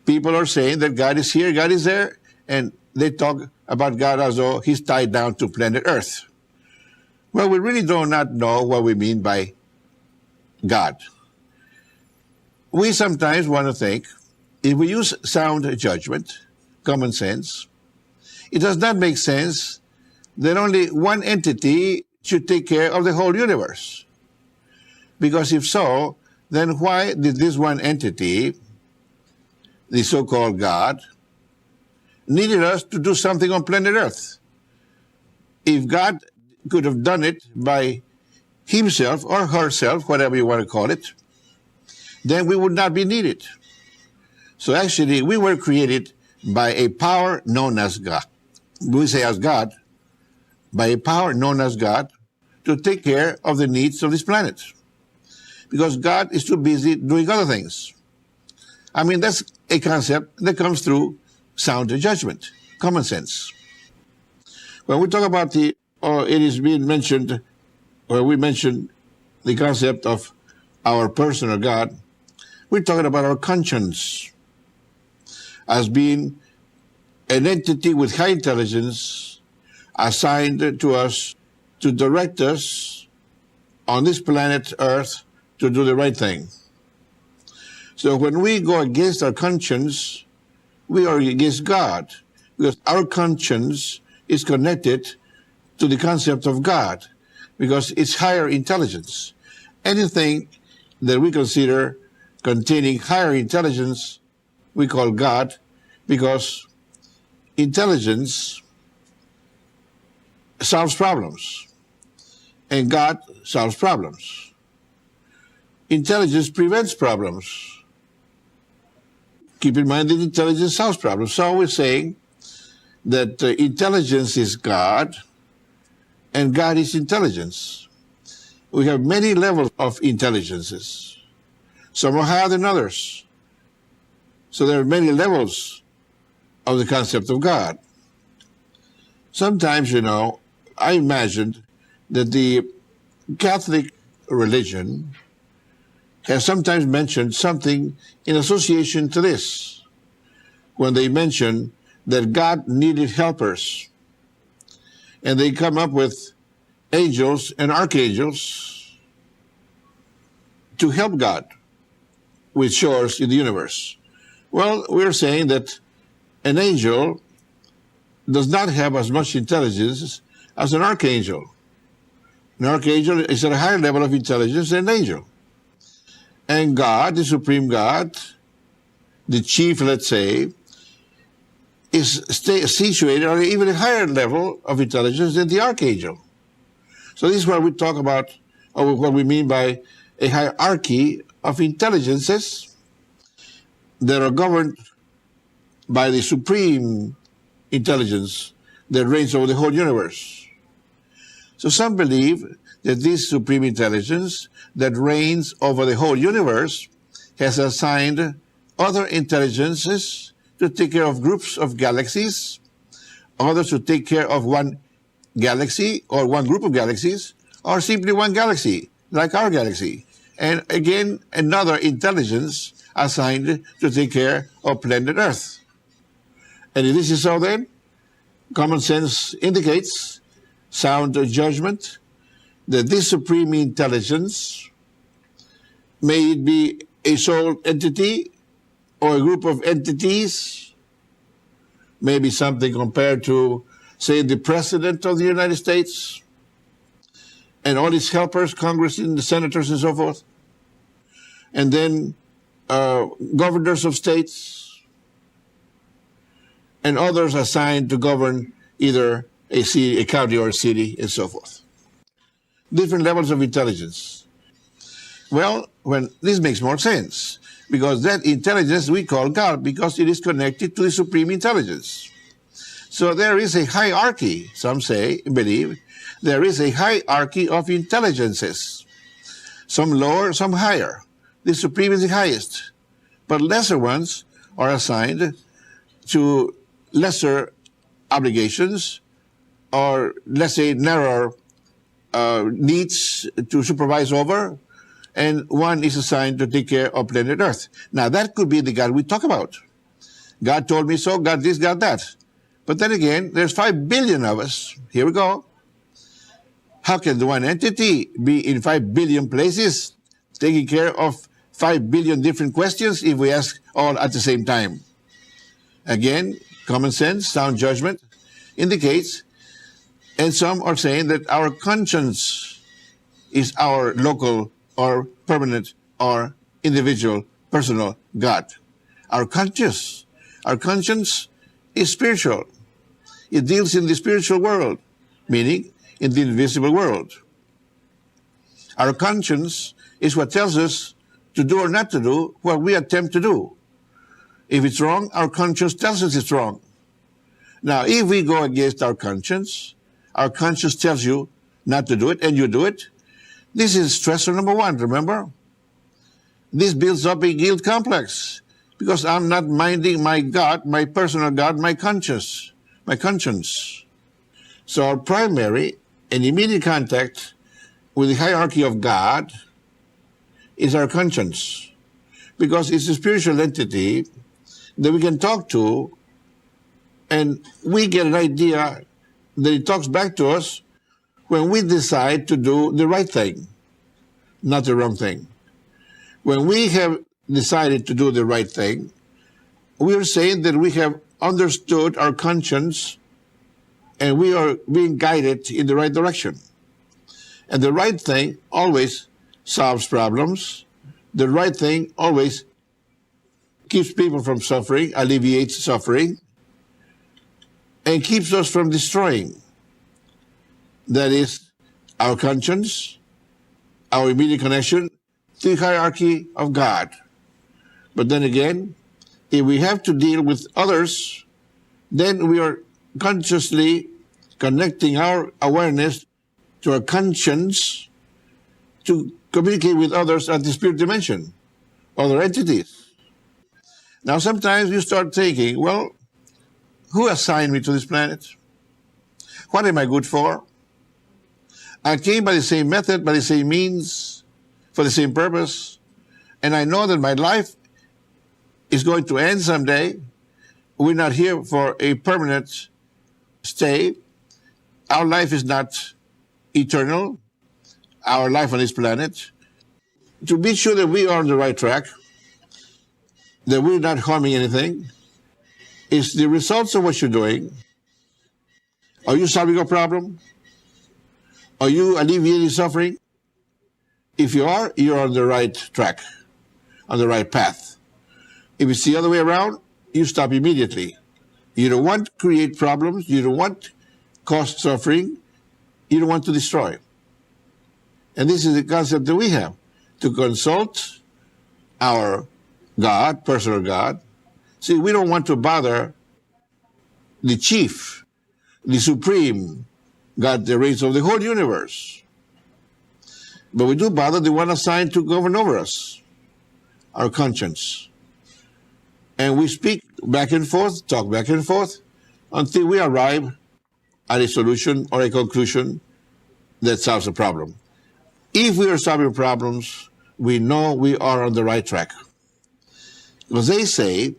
people are saying that God is here, God is there, and they talk about God as though He's tied down to planet Earth. Well, we really do not know what we mean by God. We sometimes want to think, if we use sound judgment, common sense, it does not make sense that only one entity should take care of the whole universe. Because if so, then why did this one entity, the so-called God, needed us to do something on planet Earth? If God could have done it by Himself or herself, whatever you want to call it, then we would not be needed. So actually, we were created by a power known as God. We say as God, by a power known as God, to take care of the needs of this planet. Because God is too busy doing other things. I mean, that's a concept that comes through sound judgment, common sense. When we talk about it is being mentioned, or we mention the concept of our personal God, we're talking about our conscience as being an entity with high intelligence assigned to us to direct us on this planet Earth to do the right thing. So when we go against our conscience, we are against God, because our conscience is connected to the concept of God, because it's higher intelligence. Anything that we consider containing higher intelligence, we call God, because intelligence solves problems, and God solves problems. Intelligence prevents problems. Keep in mind that intelligence solves problems. So we're saying that intelligence is God and God is intelligence. We have many levels of intelligences. Some are higher than others. So there are many levels of the concept of God. Sometimes, I imagined that the Catholic religion has sometimes mentioned something in association to this, when they mention that God needed helpers. And they come up with angels and archangels to help God with chores in the universe. Well, we're saying that an angel does not have as much intelligence as an archangel. An archangel is at a higher level of intelligence than an angel. And God, the supreme God, the chief, let's say, is situated on an even higher level of intelligence than the archangel. So this is what we talk about, or what we mean by a hierarchy of intelligences that are governed by the supreme intelligence that reigns over the whole universe. So some believe that this supreme intelligence that reigns over the whole universe has assigned other intelligences to take care of groups of galaxies, others to take care of one galaxy or one group of galaxies, or simply one galaxy, like our galaxy. And again, another intelligence assigned to take care of planet Earth. And if this is so, then common sense indicates, sound judgment, that this supreme intelligence, may it be a sole entity or a group of entities, maybe something compared to, say, the President of the United States and all his helpers, Congress and the senators and so forth, and then governors of states and others assigned to govern either a city, a county or a city, and so forth. Different levels of intelligence. Well, when this makes more sense, because that intelligence we call God, because it is connected to the supreme intelligence. So there is a hierarchy, some say, believe, there is a hierarchy of intelligences. Some lower, some higher. The supreme is the highest. But lesser ones are assigned to lesser obligations, or let's say narrower needs to supervise over, and one is assigned to take care of planet Earth. Now that could be the God we talk about. God told me so, God this, God that. But then again, there's 5 billion of us. Here we go. How can the one entity be in 5 billion places, taking care of 5 billion different questions if we ask all at the same time? Again, common sense, sound judgment indicates, and some are saying that our conscience is our local or permanent or individual personal God. Our conscience is spiritual. It deals in the spiritual world, meaning in the invisible world. Our conscience is what tells us to do or not to do what we attempt to do. If it's wrong, our conscience tells us it's wrong. Now, if we go against our conscience tells you not to do it, and you do it. This is stressor number one, remember? This builds up a guilt complex, because I'm not minding my God, my personal God, my conscience. So our primary and immediate contact with the hierarchy of God is our conscience, because it's a spiritual entity that we can talk to, and we get an idea that it talks back to us when we decide to do the right thing, not the wrong thing. When we have decided to do the right thing, we are saying that we have understood our conscience and we are being guided in the right direction. And the right thing always solves problems. The right thing always keeps people from suffering, alleviates suffering, and keeps us from destroying. That is our conscience, our immediate connection to the hierarchy of God. But then again, if we have to deal with others, then we are consciously connecting our awareness to our conscience to communicate with others at the spirit dimension, other entities. Now, sometimes you start thinking, well, who assigned me to this planet? What am I good for? I came by the same method, by the same means, for the same purpose, and I know that my life is going to end someday. We're not here for a permanent stay. Our life is not eternal, our life on this planet. To be sure that we are on the right track, that we're not harming anything, is the results of what you're doing. Are you solving a problem? Are you alleviating suffering? If you are, you're on the right track, on the right path. If it's the other way around, you stop immediately. You don't want to create problems. You don't want to cause suffering. You don't want to destroy. And this is the concept that we have, to consult our God, personal God. See, we don't want to bother the chief, the supreme God, the reins of the whole universe. But we do bother the one assigned to govern over us, our conscience. And we speak back and forth, talk back and forth, until we arrive at a solution or a conclusion that solves the problem. If we are solving problems, we know we are on the right track. Because they say,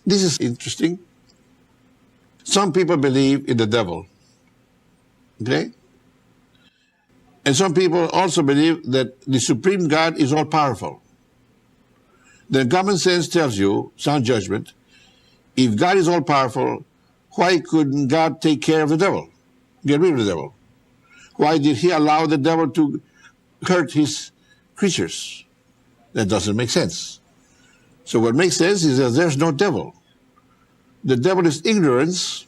this is interesting, some people believe in the devil, okay? And some people also believe that the supreme God is all-powerful. Then common sense tells you, sound judgment, if God is all-powerful, why couldn't God take care of the devil, get rid of the devil? Why did he allow the devil to hurt his creatures? That doesn't make sense. So what makes sense is that there's no devil. The devil is ignorance,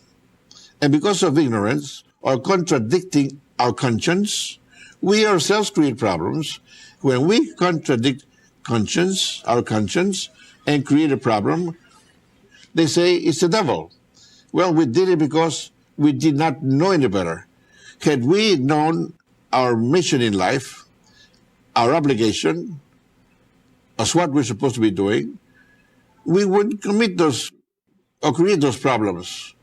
and because of ignorance, or contradicting our conscience, we ourselves create problems. When we contradict conscience, our conscience, and create a problem, they say it's the devil. Well, we did it because we did not know any better. Had we known our mission in life, our obligation, as what we're supposed to be doing, we wouldn't commit those or create those problems.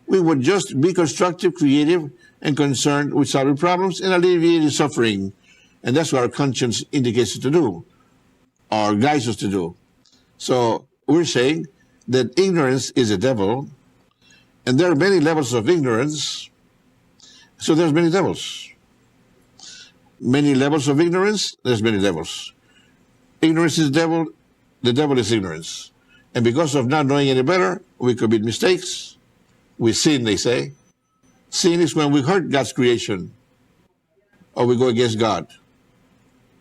We would just be constructive, creative, and concerned with solving problems and alleviating suffering. And that's what our conscience indicates us to do, or guides us to do. So we're saying that ignorance is a devil, and there are many levels of ignorance, so there's many devils. Many levels of ignorance, there's many devils. Ignorance is the devil is ignorance. And because of not knowing any better, we commit mistakes. We sin, they say. Sin is when we hurt God's creation, or we go against God.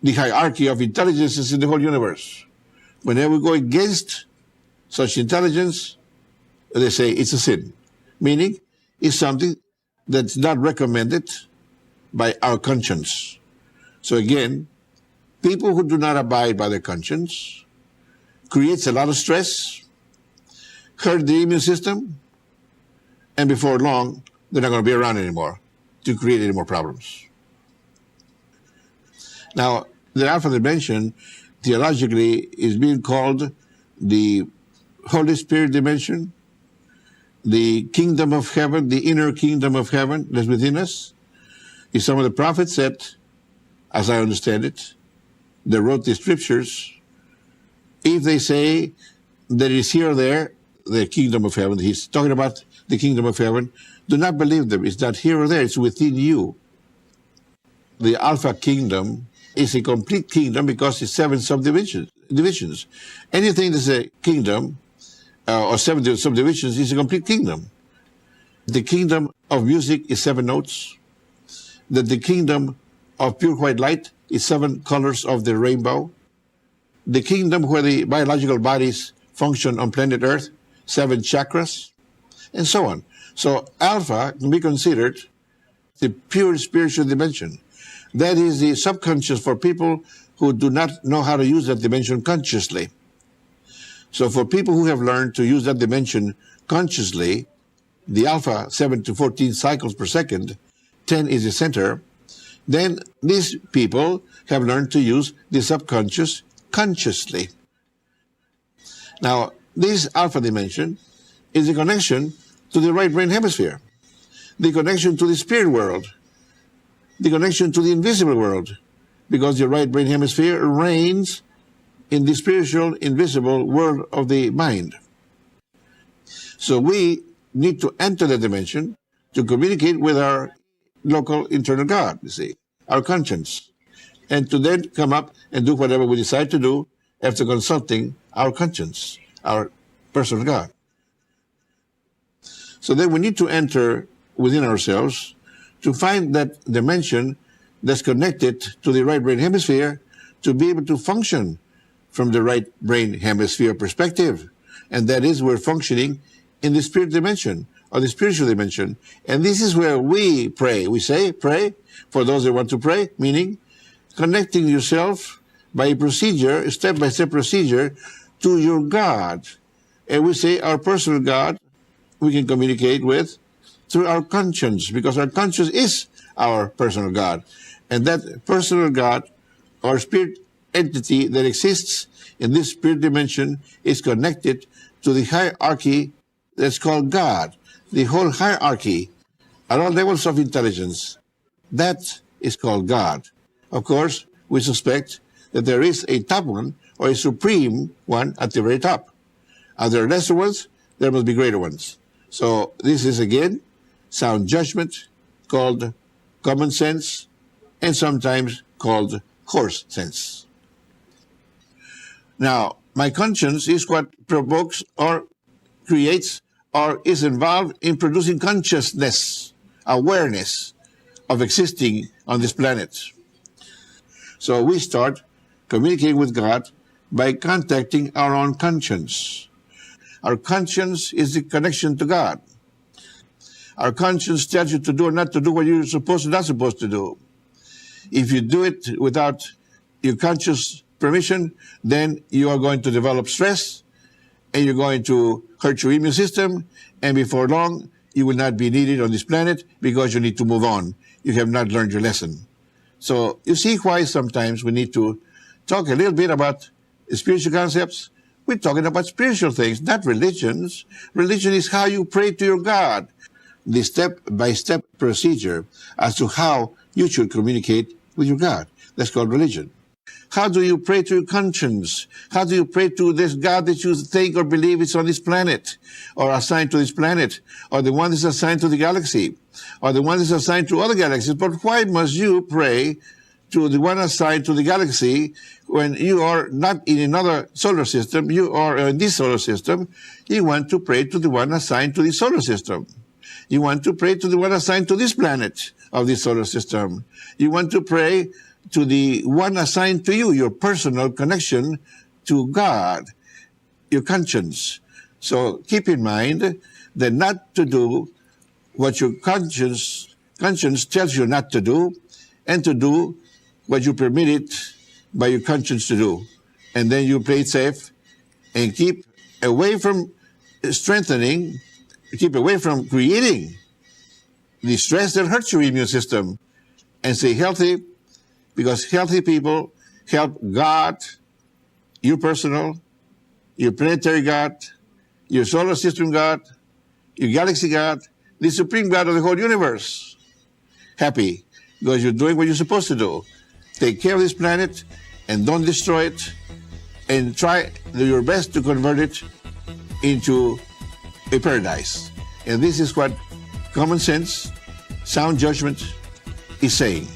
The hierarchy of intelligences in the whole universe. Whenever we go against such intelligence, they say it's a sin. Meaning, it's something that's not recommended by our conscience. So again, people who do not abide by their conscience creates a lot of stress, hurt the immune system, and before long, they're not going to be around anymore to create any more problems. Now, the alpha dimension, theologically, is being called the Holy Spirit dimension, the kingdom of heaven, the inner kingdom of heaven that's within us. If some of the prophets said, as I understand it, they wrote the scriptures, if they say that it's here or there, the kingdom of heaven, he's talking about the kingdom of heaven, do not believe them. It's not here or there, it's within you. The Alpha kingdom is a complete kingdom because it's 7 subdivisions. Anything that's a kingdom, or 7 subdivisions, is a complete kingdom. The kingdom of music is 7 notes. That the kingdom of pure white light is 7 colors of the rainbow. The kingdom where the biological bodies function on planet Earth, 7 chakras, and so on. So Alpha can be considered the pure spiritual dimension. That is the subconscious for people who do not know how to use that dimension consciously. So for people who have learned to use that dimension consciously, the alpha 7 to 14 cycles per second, 10 is the center, then these people have learned to use the subconscious consciously. Now, this alpha dimension is a connection to the right brain hemisphere, the connection to the spirit world, the connection to the invisible world, because the right brain hemisphere reigns in the spiritual, invisible world of the mind. So we need to enter that dimension to communicate with our local internal God, you see, our conscience, and to then come up and do whatever we decide to do after consulting our conscience, our personal God. So then we need to enter within ourselves to find that dimension that's connected to the right brain hemisphere to be able to function from the right brain hemisphere perspective. And that is, we're functioning in the spirit dimension or the spiritual dimension. And this is where we pray. We say, pray for those that want to pray, meaning connecting yourself by a procedure, a step-by-step procedure to your God. And we say our personal God we can communicate with through our conscience, because our conscience is our personal God. And that personal God or spirit entity that exists in this spirit dimension is connected to the hierarchy that's called God. The whole hierarchy at all levels of intelligence, that is called God. Of course, we suspect that there is a top one or a supreme one at the very top. Are there lesser ones? There must be greater ones. So this is again sound judgment, called common sense, and sometimes called coarse sense. Now, my conscience is what provokes or creates or is involved in producing consciousness, awareness of existing on this planet. So we start communicating with God by contacting our own conscience. Our conscience is the connection to God. Our conscience tells you to do or not to do what you're supposed or not supposed to do. If you do it without your conscious permission, then you are going to develop stress, and you're going to hurt your immune system, and before long, you will not be needed on this planet because you need to move on. You have not learned your lesson. So you see why sometimes we need to talk a little bit about spiritual concepts. We're talking about spiritual things, not religions. Religion is how you pray to your God. The step-by-step procedure as to how you should communicate with your God. That's called religion. How do you pray to your conscience? How do you pray to this God that you think or believe is on this planet, or assigned to this planet, or the one that's assigned to the galaxy, or the one that's assigned to other galaxies? But why must you pray to the one assigned to the galaxy when you are not in another solar system? You are in this solar system. You want to pray to the one assigned to the solar system. You want to pray to the one assigned to this planet of this solar system. You want to pray to the one assigned to you, your personal connection to God, your conscience. So keep in mind that not to do what your conscience tells you not to do, and to do what you permitted by your conscience to do. And then you play it safe and keep away from strengthening, keep away from creating the stress that hurts your immune system, and stay healthy, because healthy people help God, your personal, your planetary God, your solar system God, your galaxy God, the supreme God of the whole universe. Happy, because you're doing what you're supposed to do. Take care of this planet and don't destroy it, and try your best to convert it into a paradise. And this is what common sense, sound judgment is saying.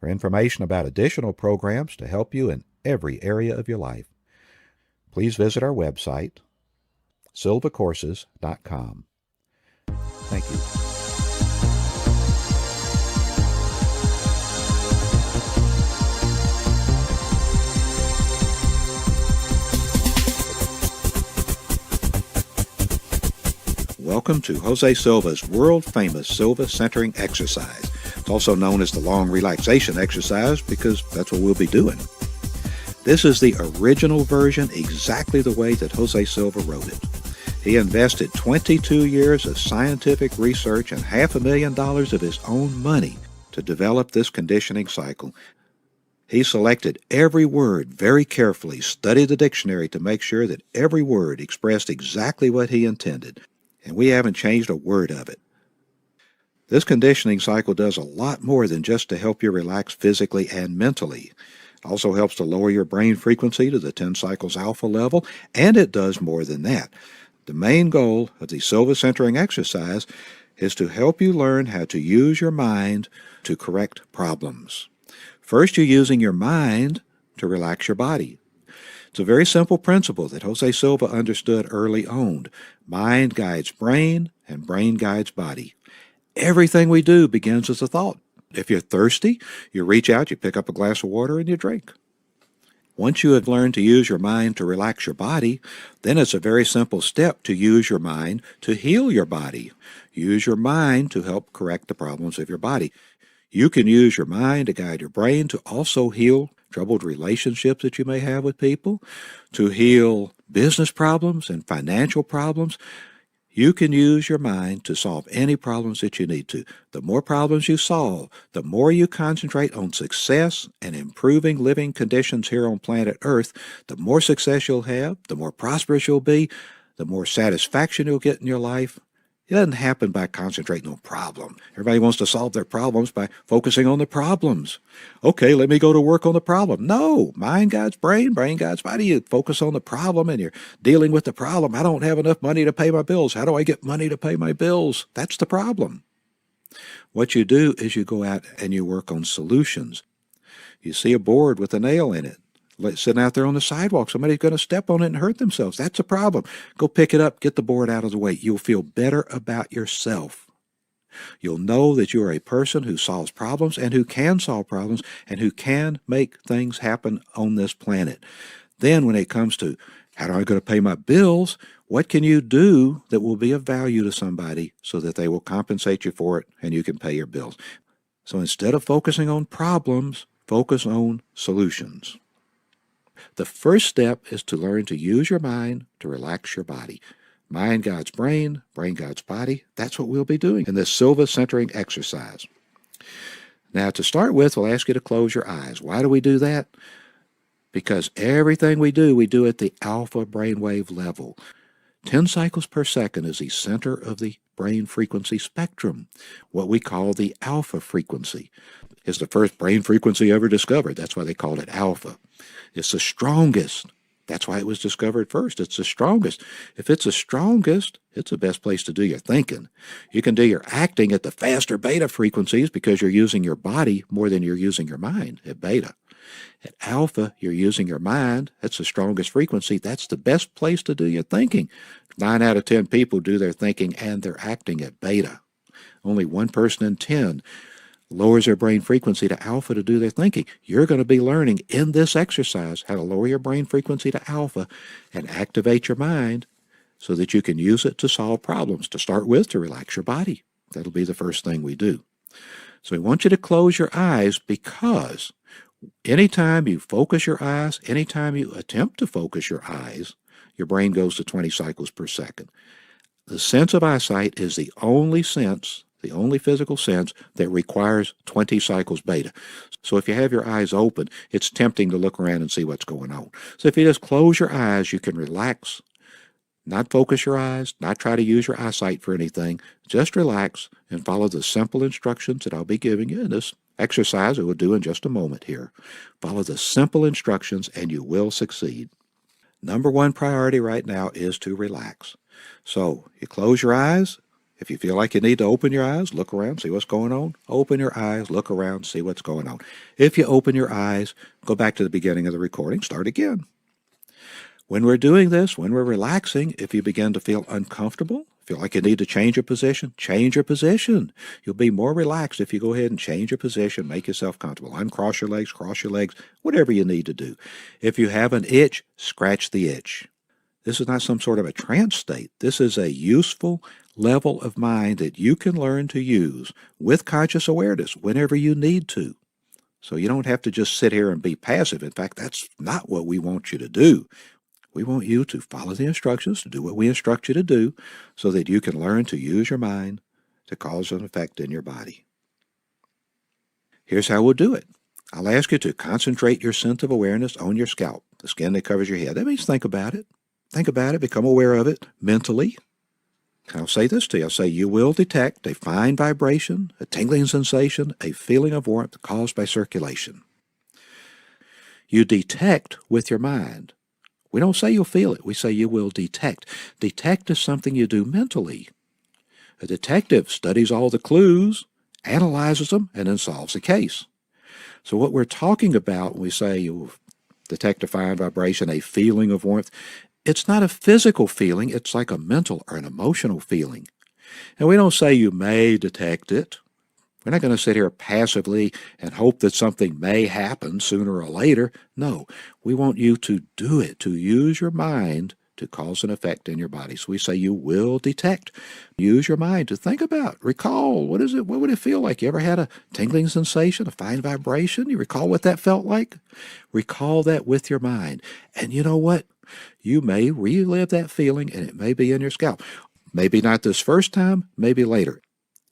For information about additional programs to help you in every area of your life, please visit our website, silvacourses.com. Thank you. Welcome Welcome to Jose Silva's world-famous Silva centering exercise. It's also known as the long relaxation exercise because that's what we'll be doing. This is the original version, exactly the way that Jose Silva wrote it. He invested 22 years of scientific research and $500,000 of his own money to develop this conditioning cycle. He selected every word very carefully, studied the dictionary to make sure that every word expressed exactly what he intended, and we haven't changed a word of it. This conditioning cycle does a lot more than just to help you relax physically and mentally. It also helps to lower your brain frequency to the 10 cycles alpha level, and it does more than that. The main goal of the Silva centering exercise is to help you learn how to use your mind to correct problems. First, you're using your mind to relax your body. It's a very simple principle that Jose Silva understood early on. Mind guides brain, and brain guides body. Everything we do begins with a thought. If you're thirsty, you reach out, you pick up a glass of water, and you drink. Once you have learned to use your mind to relax your body, then it's a very simple step to use your mind to heal your body. Use your mind to help correct the problems of your body. You can use your mind to guide your brain to also heal troubled relationships that you may have with people, to heal business problems and financial problems. You can use your mind to solve any problems that you need to. The more problems you solve, the more you concentrate on success and improving living conditions here on planet Earth, the more success you'll have, the more prosperous you'll be, the more satisfaction you'll get in your life. It doesn't happen by concentrating on problem. Everybody wants to solve their problems by focusing on the problems. Okay, let me go to work on the problem. No, mind guides brain, brain guides body. You focus on the problem and you're dealing with the problem. I don't have enough money to pay my bills. How do I get money to pay my bills? That's the problem. What you do is you go out and you work on solutions. You see a board with a nail in it. Sitting out there on the sidewalk, somebody's going to step on it and hurt themselves. That's a problem. Go pick it up, get the board out of the way. You'll feel better about yourself. You'll know that you are a person who solves problems and who can solve problems and who can make things happen on this planet. Then when it comes to how am I going to pay my bills, what can you do that will be of value to somebody so that they will compensate you for it and you can pay your bills? So instead of focusing on problems, focus on solutions. The first step is to learn to use your mind to relax your body. Mind guides brain, brain guides body. That's what we'll be doing in this Silva centering exercise. Now, to start with, we'll ask you to close your eyes. Why do we do that? Because everything we do at the alpha brainwave level. 10 cycles per second is the center of the brain frequency spectrum, what we call the alpha frequency. It's the first brain frequency ever discovered. That's why they called it alpha. It's the strongest. That's why it was discovered first. It's the strongest. If it's the strongest, it's the best place to do your thinking. You can do your acting at the faster beta frequencies because you're using your body more than you're using your mind at beta. At alpha, you're using your mind. That's the strongest frequency. That's the best place to do your thinking. 9 out of 10 people do their thinking and their acting at beta. Only 1 person in 10 lowers their brain frequency to alpha to do their thinking. You're going to be learning in this exercise how to lower your brain frequency to alpha and activate your mind so that you can use it to solve problems. To start with, to relax your body. That'll be the first thing we do. So we want you to close your eyes because anytime you focus your eyes, anytime you attempt to focus your eyes, your brain goes to 20 cycles per second. The sense of eyesight is the only physical sense that requires 20 cycles beta. So if you have your eyes open, it's tempting to look around and see what's going on. So if you just close your eyes, you can relax, not focus your eyes, not try to use your eyesight for anything. Just relax and follow the simple instructions that I'll be giving you in this exercise that we'll do in just a moment here. Follow the simple instructions and you will succeed. Number 1 priority right now is to relax. So you close your eyes. If you feel like you need to open your eyes, look around, see what's going on. Open your eyes, look around, see what's going on. If you open your eyes, go back to the beginning of the recording, start again. When we're doing this, when we're relaxing, if you begin to feel uncomfortable, feel like you need to change your position, change your position. You'll be more relaxed if you go ahead and change your position, make yourself comfortable. Uncross your legs, cross your legs, whatever you need to do. If you have an itch, scratch the itch. This is not some sort of a trance state. This is a useful level of mind that you can learn to use with conscious awareness whenever you need to. So you don't have to just sit here and be passive. In fact, that's not what we want you to do. We want you to follow the instructions, to do what we instruct you to do, so that you can learn to use your mind to cause an effect in your body. Here's how we'll do it. I'll ask you to concentrate your sense of awareness on your scalp, the skin that covers your head. That means think about it. Think about it, become aware of it mentally. I'll say this to you. I'll say you will detect a fine vibration, a tingling sensation, a feeling of warmth caused by circulation. You detect with your mind. We don't say you'll feel it. We say you will detect. Detect is something you do mentally. A detective studies all the clues, analyzes them, and then solves the case. So what we're talking about when we say you'll detect a fine vibration, a feeling of warmth, it's not a physical feeling. It's like a mental or an emotional feeling. And we don't say you may detect it. We're not going to sit here passively and hope that something may happen sooner or later. No, we want you to do it, to use your mind to cause an effect in your body. So we say you will detect. Use your mind to think about, recall, what is it? What would it feel like? You ever had a tingling sensation, a fine vibration? You recall what that felt like? Recall that with your mind. And you know what? You may relive that feeling, and it may be in your scalp. Maybe not this first time, maybe later.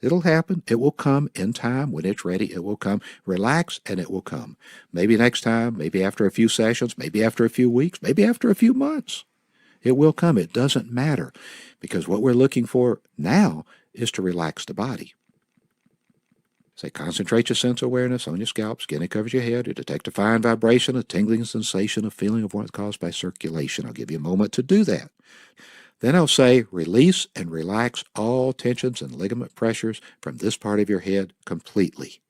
It'll happen. It will come in time. When it's ready, it will come. Relax, and it will come. Maybe next time, maybe after a few sessions, maybe after a few weeks, maybe after a few months. It will come. It doesn't matter, because what we're looking for now is to relax the body. Say, concentrate your sense of awareness on your scalp, skin that covers your head. You detect a fine vibration, a tingling sensation, a feeling of warmth caused by circulation. I'll give you a moment to do that. Then I'll say, release and relax all tensions and ligament pressures from this part of your head completely,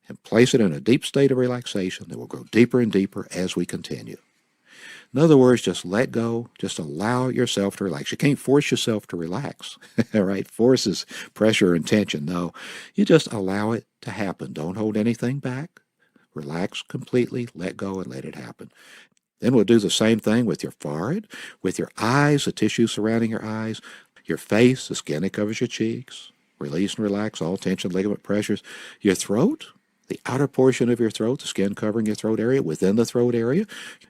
and place it in a deep state of relaxation that will grow deeper and deeper as we continue. In other words, just let go. Just allow yourself to relax. You can't force yourself to relax, right? Force is pressure and tension. No, you just allow it to happen. Don't hold anything back. Relax completely, let go, and let it happen. Then we'll do the same thing with your forehead, with your eyes, the tissue surrounding your eyes, your face, the skin that covers your cheeks. Release and relax all tension, ligament pressures. Your throat, the outer portion of your throat, the skin covering your throat area, within the throat area.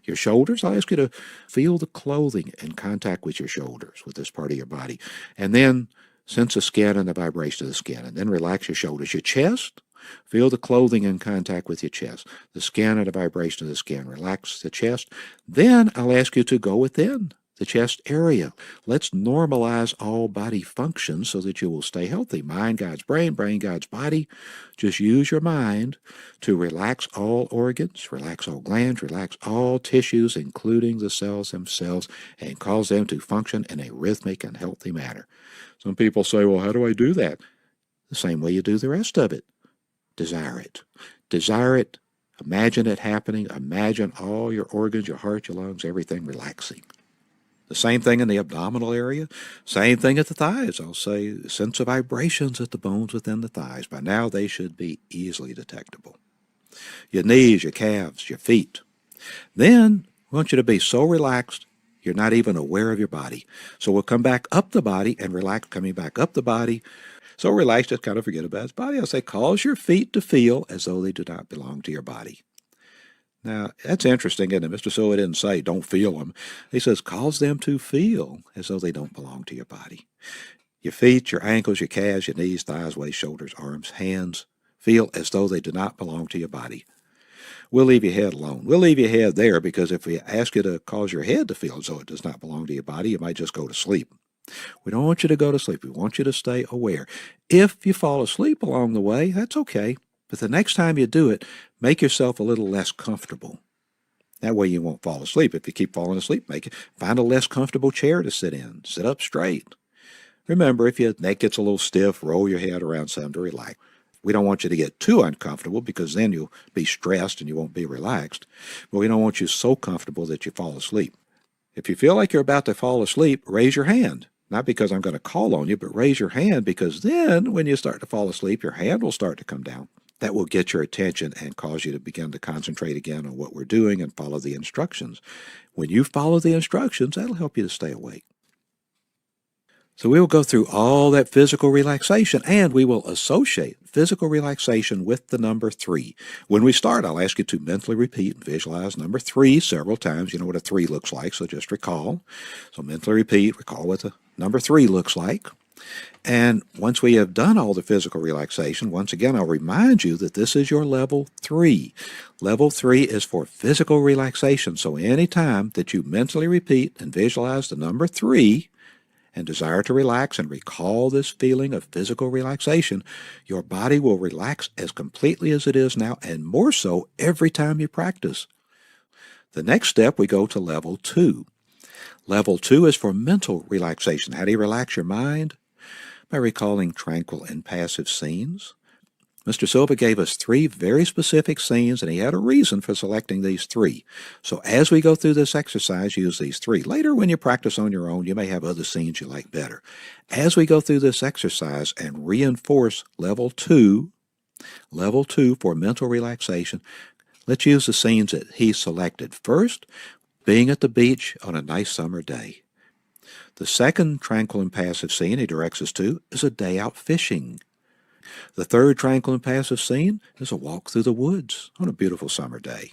Your shoulders, I'll ask you to feel the clothing in contact with your shoulders, with this part of your body. And then sense the skin and the vibration of the skin. And then relax your shoulders. Your chest, feel the clothing in contact with your chest, the skin and the vibration of the skin. Relax the chest. Then I'll ask you to go within the chest area. Let's normalize all body functions so that you will stay healthy. Mind guides brain, brain guides body. Just use your mind to relax all organs, relax all glands, relax all tissues, including the cells themselves, and cause them to function in a rhythmic and healthy manner. Some people say, well, how do I do that? The same way you do the rest of it. Desire it. Desire it. Imagine it happening. Imagine all your organs, your heart, your lungs, everything relaxing. The same thing in the abdominal area. Same thing at the thighs. I'll say sense of vibrations at the bones within the thighs. By now they should be easily detectable. Your knees, your calves, your feet. Then we want you to be so relaxed you're not even aware of your body. So we'll come back up the body and relax, coming back up the body. So relax, just kind of forget about his body. I'll say, cause your feet to feel as though they do not belong to your body. Now, that's interesting, isn't it? Mr. Silva didn't say, don't feel them. He says, cause them to feel as though they don't belong to your body. Your feet, your ankles, your calves, your knees, thighs, waist, shoulders, arms, hands, feel as though they do not belong to your body. We'll leave your head alone. We'll leave your head there because if we ask you to cause your head to feel as though it does not belong to your body, you might just go to sleep. We don't want you to go to sleep. We want you to stay aware. If you fall asleep along the way, that's okay. But the next time you do it, make yourself a little less comfortable. That way you won't fall asleep. If you keep falling asleep, find a less comfortable chair to sit in. Sit up straight. Remember, if your neck gets a little stiff, roll your head around some to relax. We don't want you to get too uncomfortable because then you'll be stressed and you won't be relaxed. But we don't want you so comfortable that you fall asleep. If you feel like you're about to fall asleep, raise your hand. Not because I'm going to call on you, but raise your hand because then when you start to fall asleep, your hand will start to come down. That will get your attention and cause you to begin to concentrate again on what we're doing and follow the instructions. When you follow the instructions, that'll help you to stay awake. So we will go through all that physical relaxation, and we will associate physical relaxation with the number 3. When we start, I'll ask you to mentally repeat and visualize number 3 several times. You know what a 3 looks like, so just recall. So mentally repeat, recall what the number 3 looks like. And once we have done all the physical relaxation, once again, I'll remind you that this is your level 3. Level 3 is for physical relaxation. So anytime that you mentally repeat and visualize the number 3, and desire to relax and recall this feeling of physical relaxation, your body will relax as completely as it is now, and more so every time you practice. The next step, we go to level 2. Level 2 is for mental relaxation. How do you relax your mind? By recalling tranquil and passive scenes. Mr. Silva gave us 3 very specific scenes, and he had a reason for selecting these 3. So as we go through this exercise, use these 3. Later, when you practice on your own, you may have other scenes you like better. As we go through this exercise and reinforce level 2 for mental relaxation, let's use the scenes that he selected. First, being at the beach on a nice summer day. The second tranquil and passive scene he directs us to is a day out fishing. The third tranquil and passive scene is a walk through the woods on a beautiful summer day.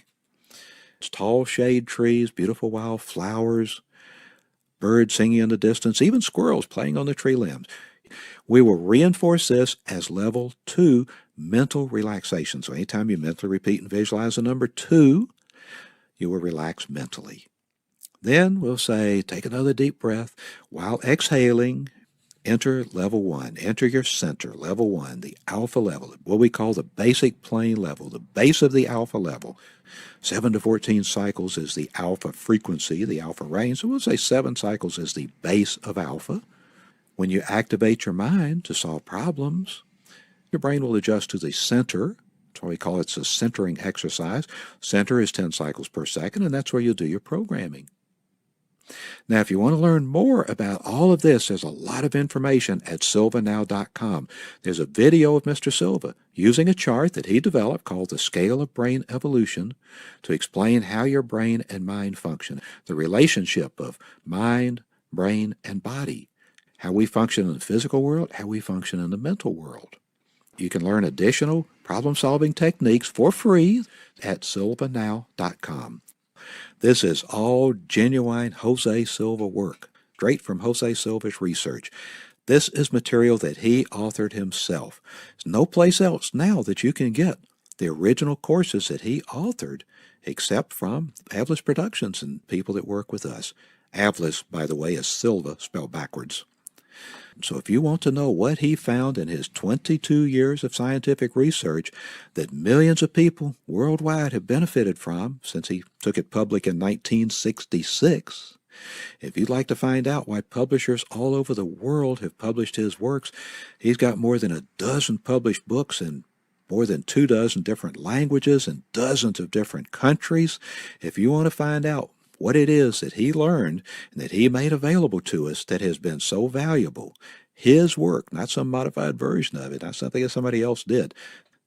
It's tall shade trees, beautiful wild flowers, birds singing in the distance, even squirrels playing on the tree limbs. We will reinforce this as level 2 mental relaxation. So anytime you mentally repeat and visualize the number 2, you will relax mentally. Then we'll say, take another deep breath while exhaling. Enter level 1. Enter your center, level 1, the alpha level, what we call the basic plane level, the base of the alpha level. 7 to 14 cycles is the alpha frequency, the alpha range. So we'll say 7 cycles is the base of alpha. When you activate your mind to solve problems, your brain will adjust to the center. That's why we call it a centering exercise. Center is 10 cycles per second, and that's where you'll do your programming. Now, if you want to learn more about all of this, there's a lot of information at silvanow.com. There's a video of Mr. Silva using a chart that he developed called the Scale of Brain Evolution to explain how your brain and mind function, the relationship of mind, brain, and body, how we function in the physical world, how we function in the mental world. You can learn additional problem-solving techniques for free at silvanow.com. This is all genuine Jose Silva work, straight from Jose Silva's research. This is material that he authored himself. There's no place else now that you can get the original courses that he authored, except from Avlis Productions and people that work with us. Avlis, by the way, is Silva spelled backwards. So if you want to know what he found in his 22 years of scientific research that millions of people worldwide have benefited from since he took it public in 1966, if you'd like to find out why publishers all over the world have published his works, he's got more than a dozen published books in more than 24 different languages and dozens of different countries. If you want to find out what it is that he learned and that he made available to us that has been so valuable, his work, not some modified version of it, not something that somebody else did,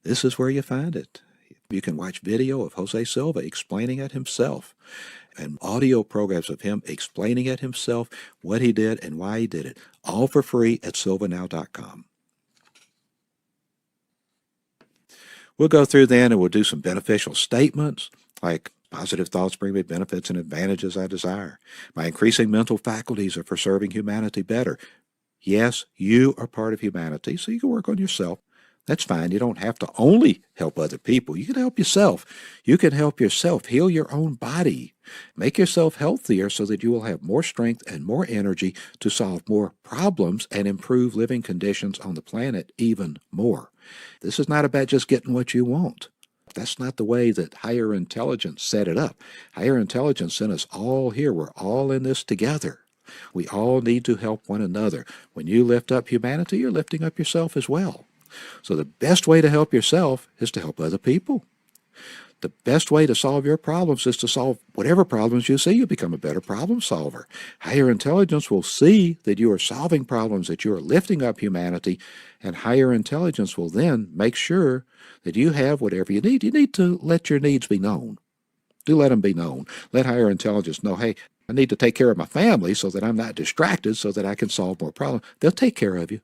this is where you find it. You can watch video of Jose Silva explaining it himself and audio programs of him explaining it himself, what he did and why he did it, all for free at silvanow.com. We'll go through then and we'll do some beneficial statements like positive thoughts bring me benefits and advantages I desire. My increasing mental faculties are for serving humanity better. Yes, you are part of humanity, so you can work on yourself. That's fine. You don't have to only help other people. You can help yourself. You can help yourself heal your own body. Make yourself healthier so that you will have more strength and more energy to solve more problems and improve living conditions on the planet even more. This is not about just getting what you want. That's not the way that higher intelligence set it up. Higher intelligence sent us all here. We're all in this together. We all need to help one another. When you lift up humanity, you're lifting up yourself as well. So the best way to help yourself is to help other people. The best way to solve your problems is to solve whatever problems you see. You become a better problem solver. Higher intelligence will see that you are solving problems, that you are lifting up humanity, and higher intelligence will then make sure that you have whatever you need. You need to let your needs be known. Do let them be known. Let higher intelligence know, hey, I need to take care of my family so that I'm not distracted so that I can solve more problems. They'll take care of you.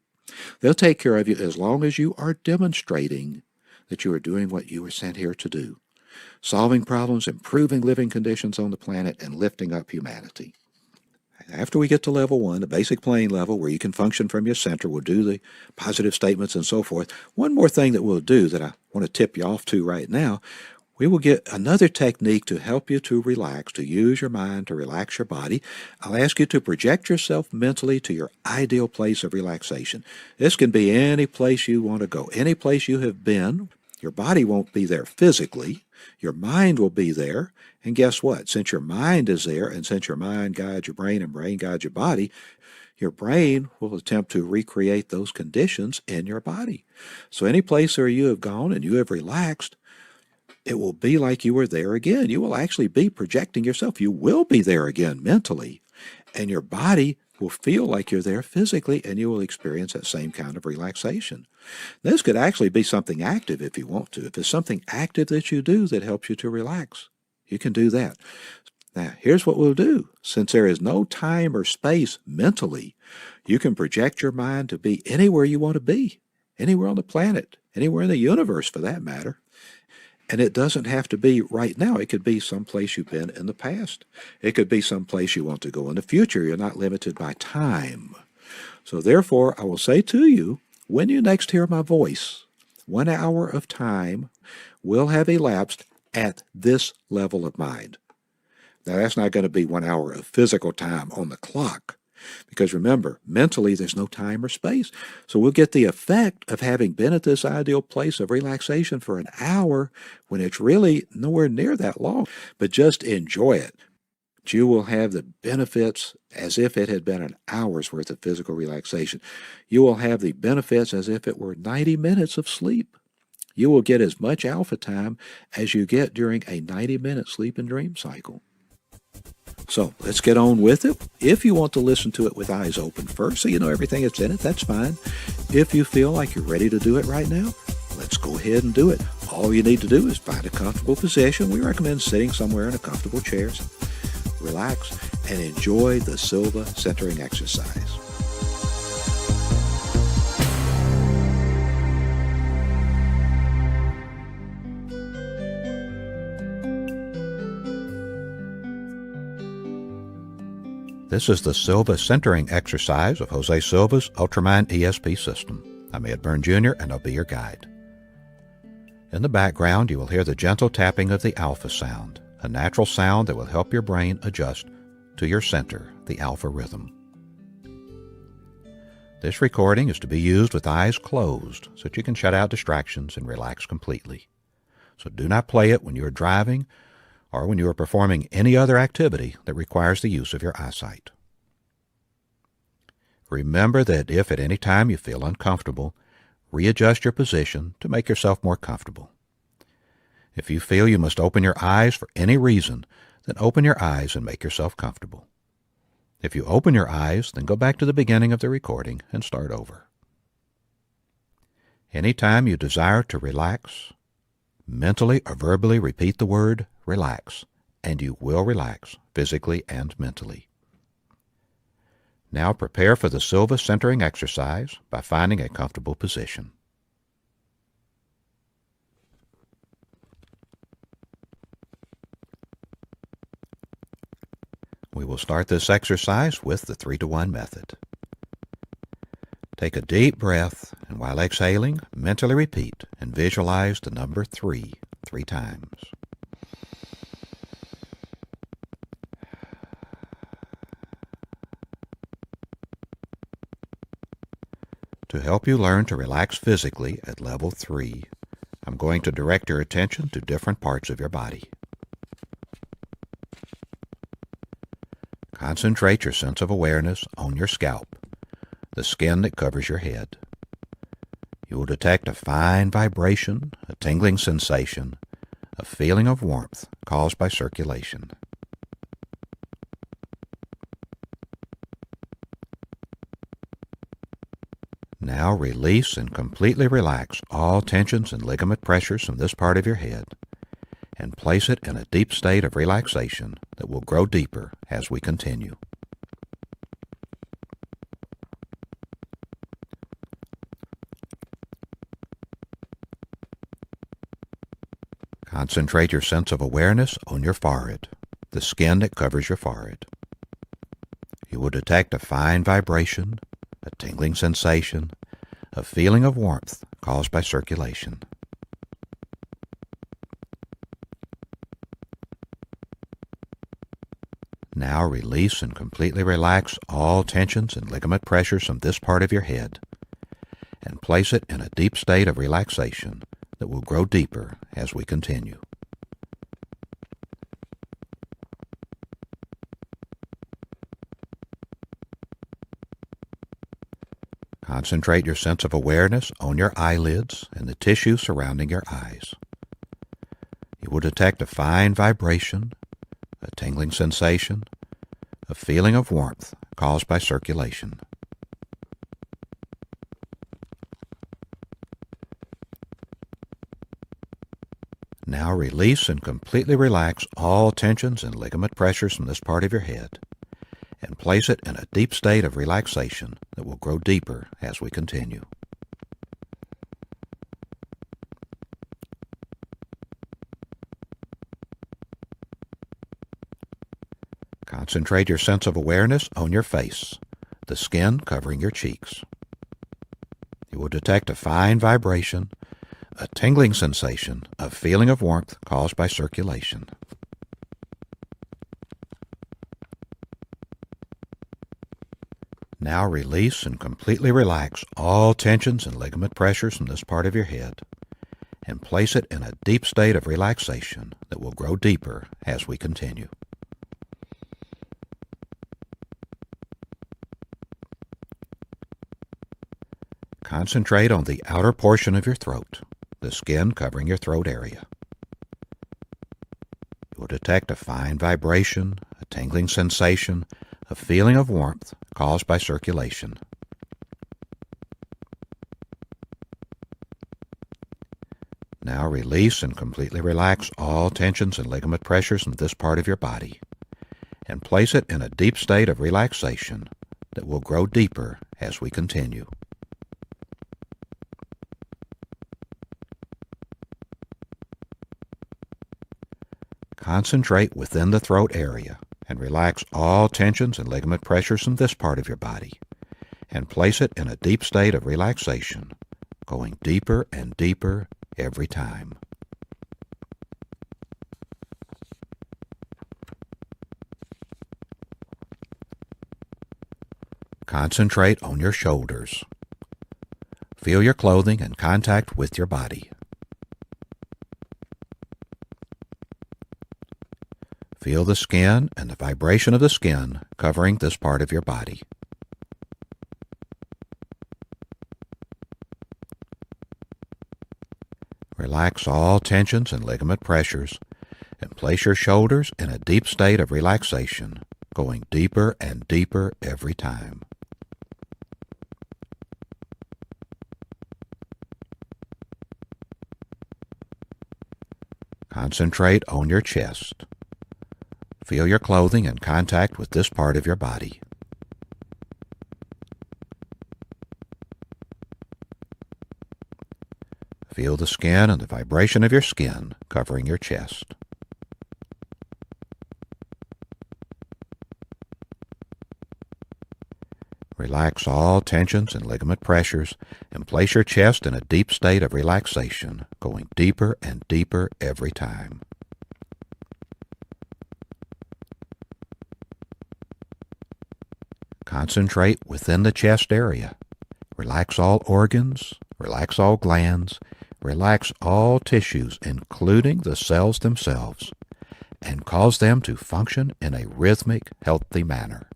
They'll take care of you as long as you are demonstrating that you are doing what you were sent here to do. Solving problems, improving living conditions on the planet, and lifting up humanity. After we get to level 1, the basic plane level where you can function from your center, we'll do the positive statements and so forth. One more thing that we'll do that I want to tip you off to right now, we will get another technique to help you to relax, to use your mind to relax your body. I'll ask you to project yourself mentally to your ideal place of relaxation. This can be any place you want to go, any place you have been. Your body won't be there physically. Your mind will be there. And guess what? Since your mind is there, and since your mind guides your brain and brain guides your body, your brain will attempt to recreate those conditions in your body. So any place where you have gone and you have relaxed, it will be like you were there again. You will actually be projecting yourself. You will be there again mentally, and your body will feel like you're there physically, and you will experience that same kind of relaxation. This could actually be something active if you want to. If it's something active that you do that helps you to relax, you can do that. Now, here's what we'll do. Since there is no time or space mentally, you can project your mind to be anywhere you want to be, anywhere on the planet, anywhere in the universe for that matter. And it doesn't have to be right now. It could be someplace you've been in the past. It could be someplace you want to go in the future. You're not limited by time. So therefore, I will say to you, when you next hear my voice, 1 hour of time will have elapsed at this level of mind. Now, that's not going to be 1 hour of physical time on the clock. Because remember, mentally there's no time or space. So we'll get the effect of having been at this ideal place of relaxation for an hour when it's really nowhere near that long. But just enjoy it. You will have the benefits as if it had been an hour's worth of physical relaxation. You will have the benefits as if it were 90 minutes of sleep. You will get as much alpha time as you get during a 90-minute sleep and dream cycle. So let's get on with it. If you want to listen to it with eyes open first, so you know everything that's in it, that's fine. If you feel like you're ready to do it right now, let's go ahead and do it. All you need to do is find a comfortable position. We recommend sitting somewhere in a comfortable chair. Relax and enjoy the Silva centering exercise. This is the Silva centering exercise of Jose Silva's Ultramind ESP system. I'm Ed Byrne Jr., and I'll be your guide. In the background, you will hear the gentle tapping of the alpha sound, a natural sound that will help your brain adjust to your center, the alpha rhythm. This recording is to be used with eyes closed so that you can shut out distractions and relax completely. So do not play it when you are driving or when you are performing any other activity that requires the use of your eyesight. Remember that if at any time you feel uncomfortable, readjust your position to make yourself more comfortable. If you feel you must open your eyes for any reason, then open your eyes and make yourself comfortable. If you open your eyes, then go back to the beginning of the recording and start over. Anytime you desire to relax, mentally or verbally repeat the word relax, and you will relax physically and mentally. Now prepare for the Silva centering exercise by finding a comfortable position. We will start this exercise with the 3-to-1 method. Take a deep breath, and while exhaling, mentally repeat and visualize the number 3 times. To help you learn to relax physically at level 3, I'm going to direct your attention to different parts of your body. Concentrate your sense of awareness on your scalp, the skin that covers your head. You will detect a fine vibration, a tingling sensation, a feeling of warmth caused by circulation. Now release and completely relax all tensions and ligament pressures from this part of your head and place it in a deep state of relaxation that will grow deeper as we continue. Concentrate your sense of awareness on your forehead, the skin that covers your forehead. You will detect a fine vibration, a tingling sensation, a feeling of warmth caused by circulation. Now release and completely relax all tensions and ligament pressures from this part of your head and place it in a deep state of relaxation that will grow deeper as we continue. Concentrate your sense of awareness on your eyelids and the tissue surrounding your eyes. You will detect a fine vibration, a tingling sensation, a feeling of warmth caused by circulation. Now release and completely relax all tensions and ligament pressures from this part of your head and place it in a deep state of relaxation that will grow deeper as we continue. Concentrate your sense of awareness on your face, the skin covering your cheeks. You will detect a fine vibration, a tingling sensation, a feeling of warmth caused by circulation. Now release and completely relax all tensions and ligament pressures from this part of your head and place it in a deep state of relaxation that will grow deeper as we continue. Concentrate on the outer portion of your throat, the skin covering your throat area. You will detect a fine vibration, a tingling sensation, a feeling of warmth caused by circulation. Now release and completely relax all tensions and ligament pressures in this part of your body and place it in a deep state of relaxation that will grow deeper as we continue. Concentrate within the throat area and relax all tensions and ligament pressures from this part of your body and place it in a deep state of relaxation, going deeper and deeper every time. Concentrate on your shoulders. Feel your clothing in contact with your body. Feel the skin and the vibration of the skin covering this part of your body. Relax all tensions and ligament pressures and place your shoulders in a deep state of relaxation, going deeper and deeper every time. Concentrate on your chest. Feel your clothing in contact with this part of your body. Feel the skin and the vibration of your skin covering your chest. Relax all tensions and ligament pressures and place your chest in a deep state of relaxation, going deeper and deeper every time. Concentrate within the chest area. Relax all organs, relax all glands, relax all tissues, including the cells themselves, and cause them to function in a rhythmic, healthy manner.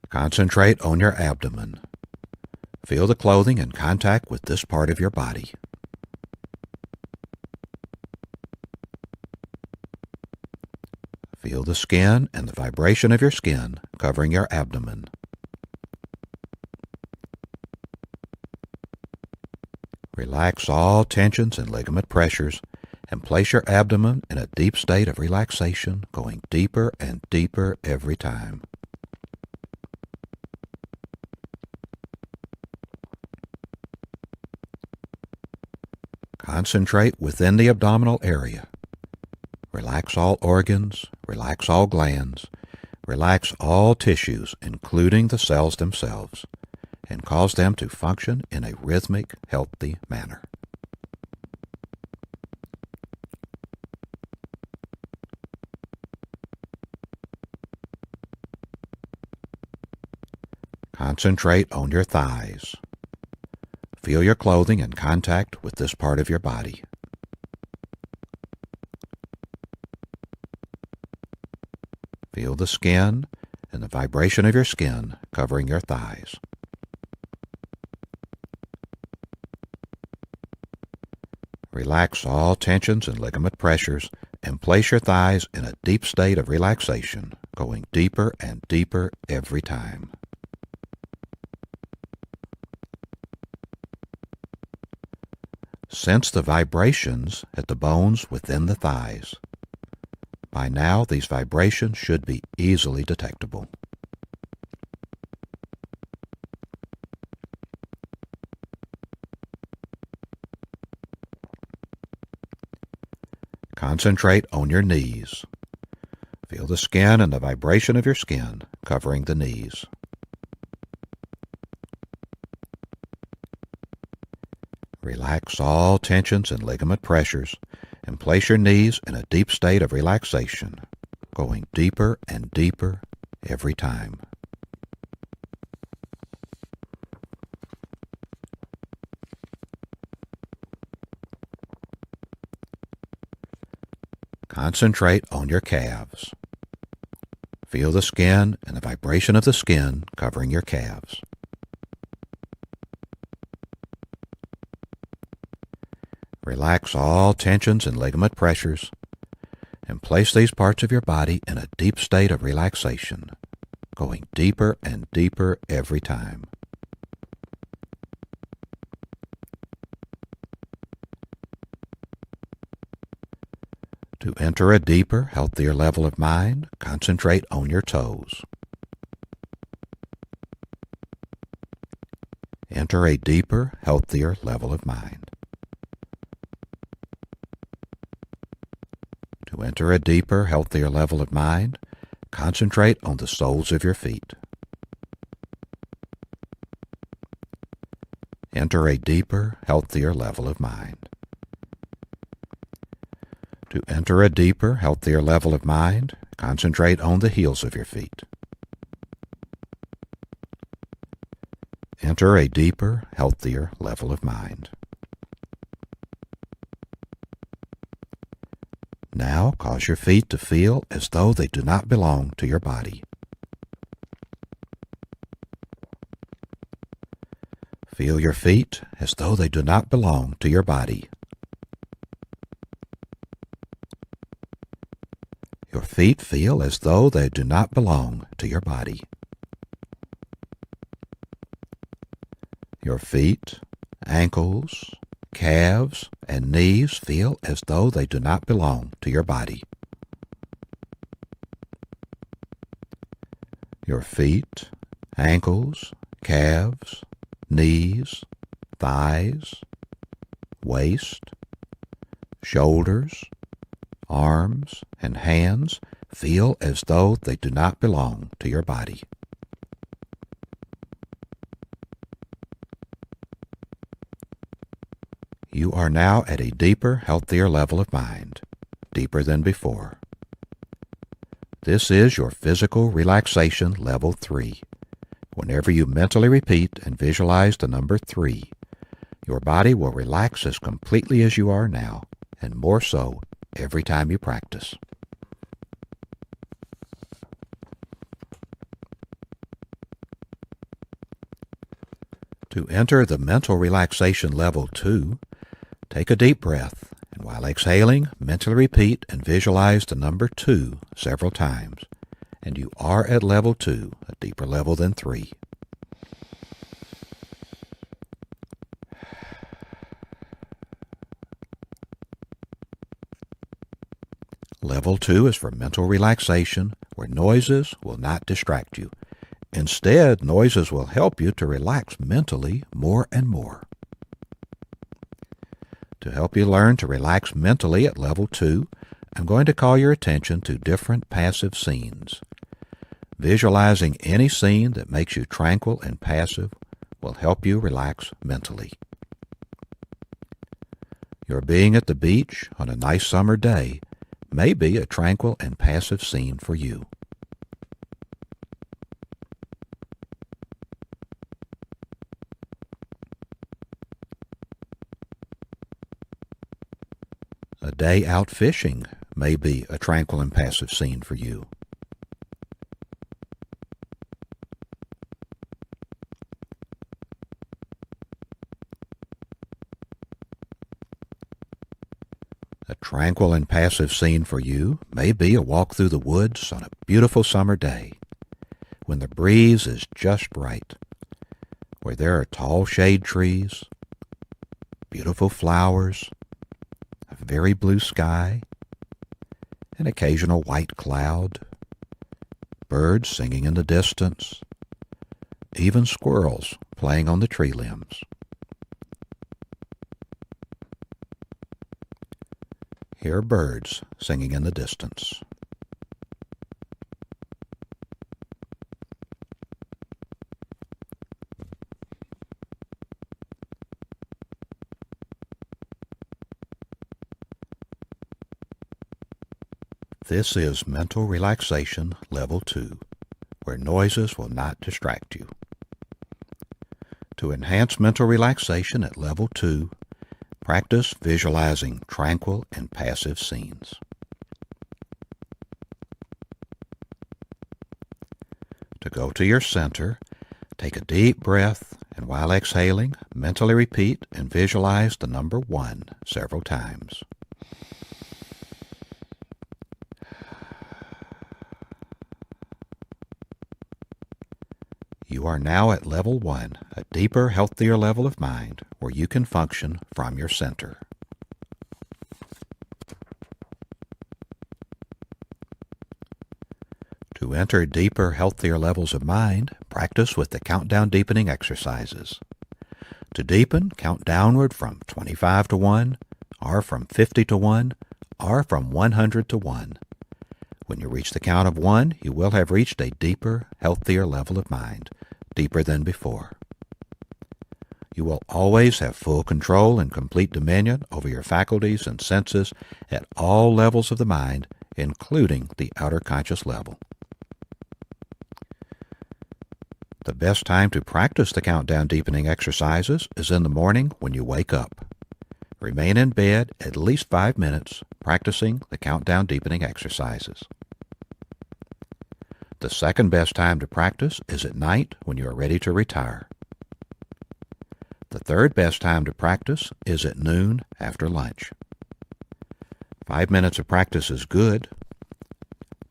Concentrate on your abdomen. Feel the clothing in contact with this part of your body. Feel the skin and the vibration of your skin covering your abdomen. Relax all tensions and ligament pressures and place your abdomen in a deep state of relaxation, going deeper and deeper every time. Concentrate within the abdominal area. Relax all organs, relax all glands, relax all tissues, including the cells themselves, and cause them to function in a rhythmic, healthy manner. Concentrate on your thighs. Feel your clothing in contact with this part of your body. Feel the skin and the vibration of your skin covering your thighs. Relax all tensions and ligament pressures and place your thighs in a deep state of relaxation, going deeper and deeper every time. Sense the vibrations at the bones within the thighs. By now, these vibrations should be easily detectable. Concentrate on your knees. Feel the skin and the vibration of your skin covering the knees. Relax all tensions and ligament pressures and place your knees in a deep state of relaxation, going deeper and deeper every time. Concentrate on your calves. Feel the skin and the vibration of the skin covering your calves. Relax all tensions and ligament pressures and place these parts of your body in a deep state of relaxation, going deeper and deeper every time. To enter a deeper, healthier level of mind, concentrate on your toes. Enter a deeper, healthier level of mind. To enter a deeper, healthier level of mind, concentrate on the soles of your feet. Enter a deeper, healthier level of mind. To enter a deeper, healthier level of mind, concentrate on the heels of your feet. Enter a deeper, healthier level of mind. Now cause your feet to feel as though they do not belong to your body. Feel your feet as though they do not belong to your body. Your feet feel as though they do not belong to your body. Your feet, ankles, calves, and knees feel as though they do not belong to your body. Your feet, ankles, calves, knees, thighs, waist, shoulders, arms, and hands feel as though they do not belong to your body. You are now at a deeper, healthier level of mind, deeper than before. This is your physical relaxation level 3. Whenever you mentally repeat and visualize the number 3, your body will relax as completely as you are now, and more so every time you practice. To enter the mental relaxation level 2, take a deep breath, and while exhaling, mentally repeat and visualize the number 2 several times, and you are at level 2, a deeper level than 3. Level 2 is for mental relaxation, where noises will not distract you. Instead, noises will help you to relax mentally more and more. To help you learn to relax mentally at level 2, I'm going to call your attention to different passive scenes. Visualizing any scene that makes you tranquil and passive will help you relax mentally. Your being at the beach on a nice summer day may be a tranquil and passive scene for you. A day out fishing may be a tranquil and passive scene for you. A tranquil and passive scene for you may be a walk through the woods on a beautiful summer day, when the breeze is just right, where there are tall shade trees, beautiful flowers, a very blue sky, an occasional white cloud, birds singing in the distance, even squirrels playing on the tree limbs. Hear birds singing in the distance. This is mental relaxation level 2, where noises will not distract you. To enhance mental relaxation at level 2, practice visualizing tranquil and passive scenes. To go to your center, take a deep breath, and while exhaling, mentally repeat and visualize the number 1 several times. You are now at level 1, a deeper, healthier level of mind where you can function from your center. To enter deeper, healthier levels of mind, practice with the countdown deepening exercises. To deepen, count downward from 25 to 1, or from 50 to 1, or from 100 to 1. When you reach the count of 1, you will have reached a deeper, healthier level of mind, deeper than before. You will always have full control and complete dominion over your faculties and senses at all levels of the mind, including the outer conscious level. The best time to practice the countdown deepening exercises is in the morning when you wake up. Remain in bed at least 5 minutes practicing the countdown deepening exercises. The second best time to practice is at night when you are ready to retire. The third best time to practice is at noon after lunch. 5 minutes of practice is good,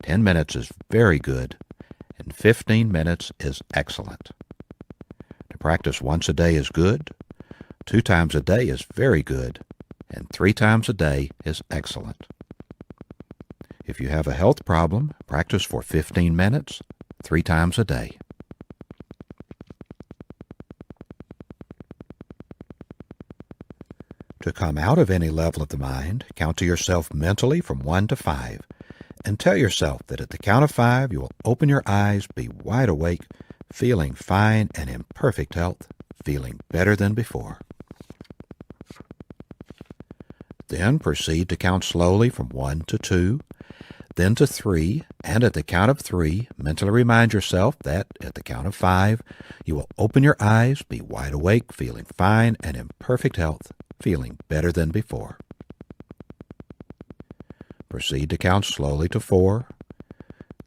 10 minutes is very good, and 15 minutes is excellent. To practice once a day is good, 2 times a day is very good, and 3 times a day is excellent. If you have a health problem, practice for 15 minutes, 3 times a day. To come out of any level of the mind, count to yourself mentally from 1 to 5, and tell yourself that at the count of 5 you will open your eyes, be wide awake, feeling fine and in perfect health, feeling better than before. Then proceed to count slowly from 1 to 2, then to 3, and at the count of 3, mentally remind yourself that at the count of 5, you will open your eyes, be wide awake, feeling fine and in perfect health, feeling better than before. Proceed to count slowly to 4,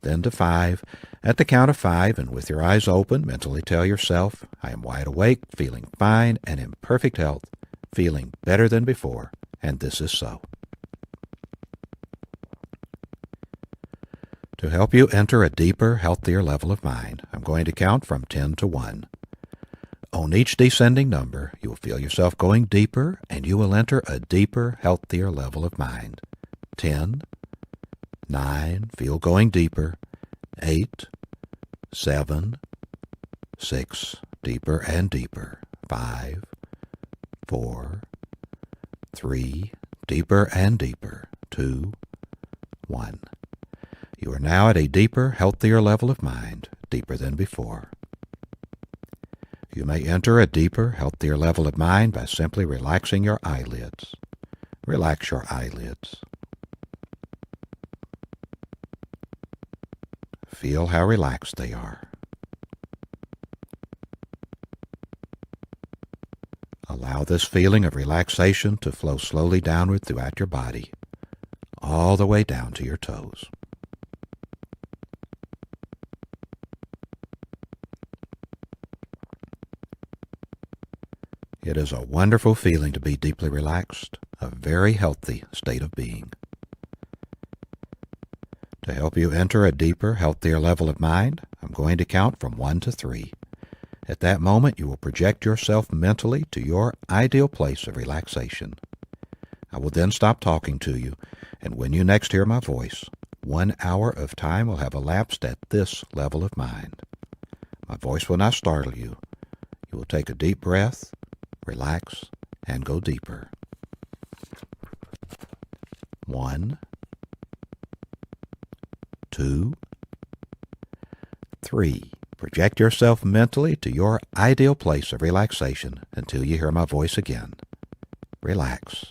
then to 5. At the count of 5, and with your eyes open, mentally tell yourself, I am wide awake, feeling fine and in perfect health, feeling better than before, and this is so. To help you enter a deeper, healthier level of mind, I'm going to count from 10 to 1. On each descending number, you will feel yourself going deeper, and you will enter a deeper, healthier level of mind. 10, 9, feel going deeper. 8, 7, 6, deeper and deeper. 5, 4, 3, deeper and deeper. 2, 1. You are now at a deeper, healthier level of mind, deeper than before. You may enter a deeper, healthier level of mind by simply relaxing your eyelids. Relax your eyelids. Feel how relaxed they are. Allow this feeling of relaxation to flow slowly downward throughout your body, all the way down to your toes. It is a wonderful feeling to be deeply relaxed, a very healthy state of being. To help you enter a deeper, healthier level of mind, I'm going to count from 1 to 3. At that moment, you will project yourself mentally to your ideal place of relaxation. I will then stop talking to you, and when you next hear my voice, 1 hour of time will have elapsed at this level of mind. My voice will not startle you. You will take a deep breath, relax, and go deeper. 1, 2, 3. Project yourself mentally to your ideal place of relaxation until you hear my voice again. Relax.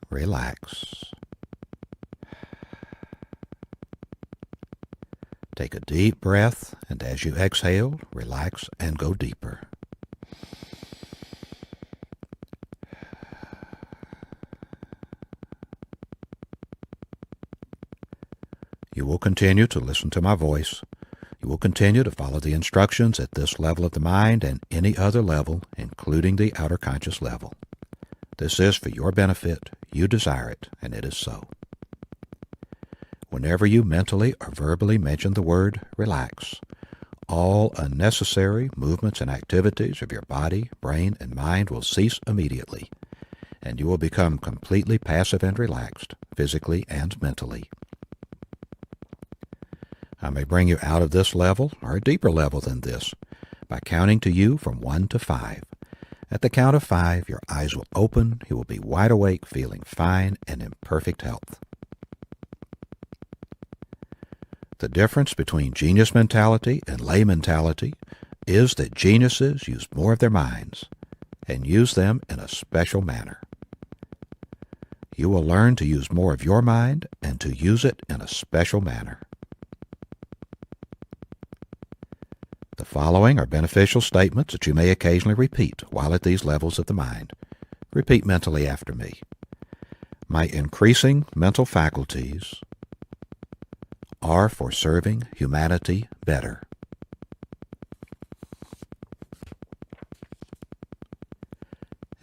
Relax. Take a deep breath, and as you exhale, relax and go deeper. You will continue to listen to my voice. You will continue to follow the instructions at this level of the mind and any other level, including the outer conscious level. This is for your benefit. You desire it, and it is so. Whenever you mentally or verbally mention the word relax, all unnecessary movements and activities of your body, brain, and mind will cease immediately, and you will become completely passive and relaxed, physically and mentally. I may bring you out of this level or a deeper level than this by counting to you from 1 to 5. At the count of 5, your eyes will open, you will be wide awake, feeling fine and in perfect health. The difference between genius mentality and lay mentality is that geniuses use more of their minds and use them in a special manner. You will learn to use more of your mind and to use it in a special manner. The following are beneficial statements that you may occasionally repeat while at these levels of the mind. Repeat mentally after me. My increasing mental faculties are for serving humanity better.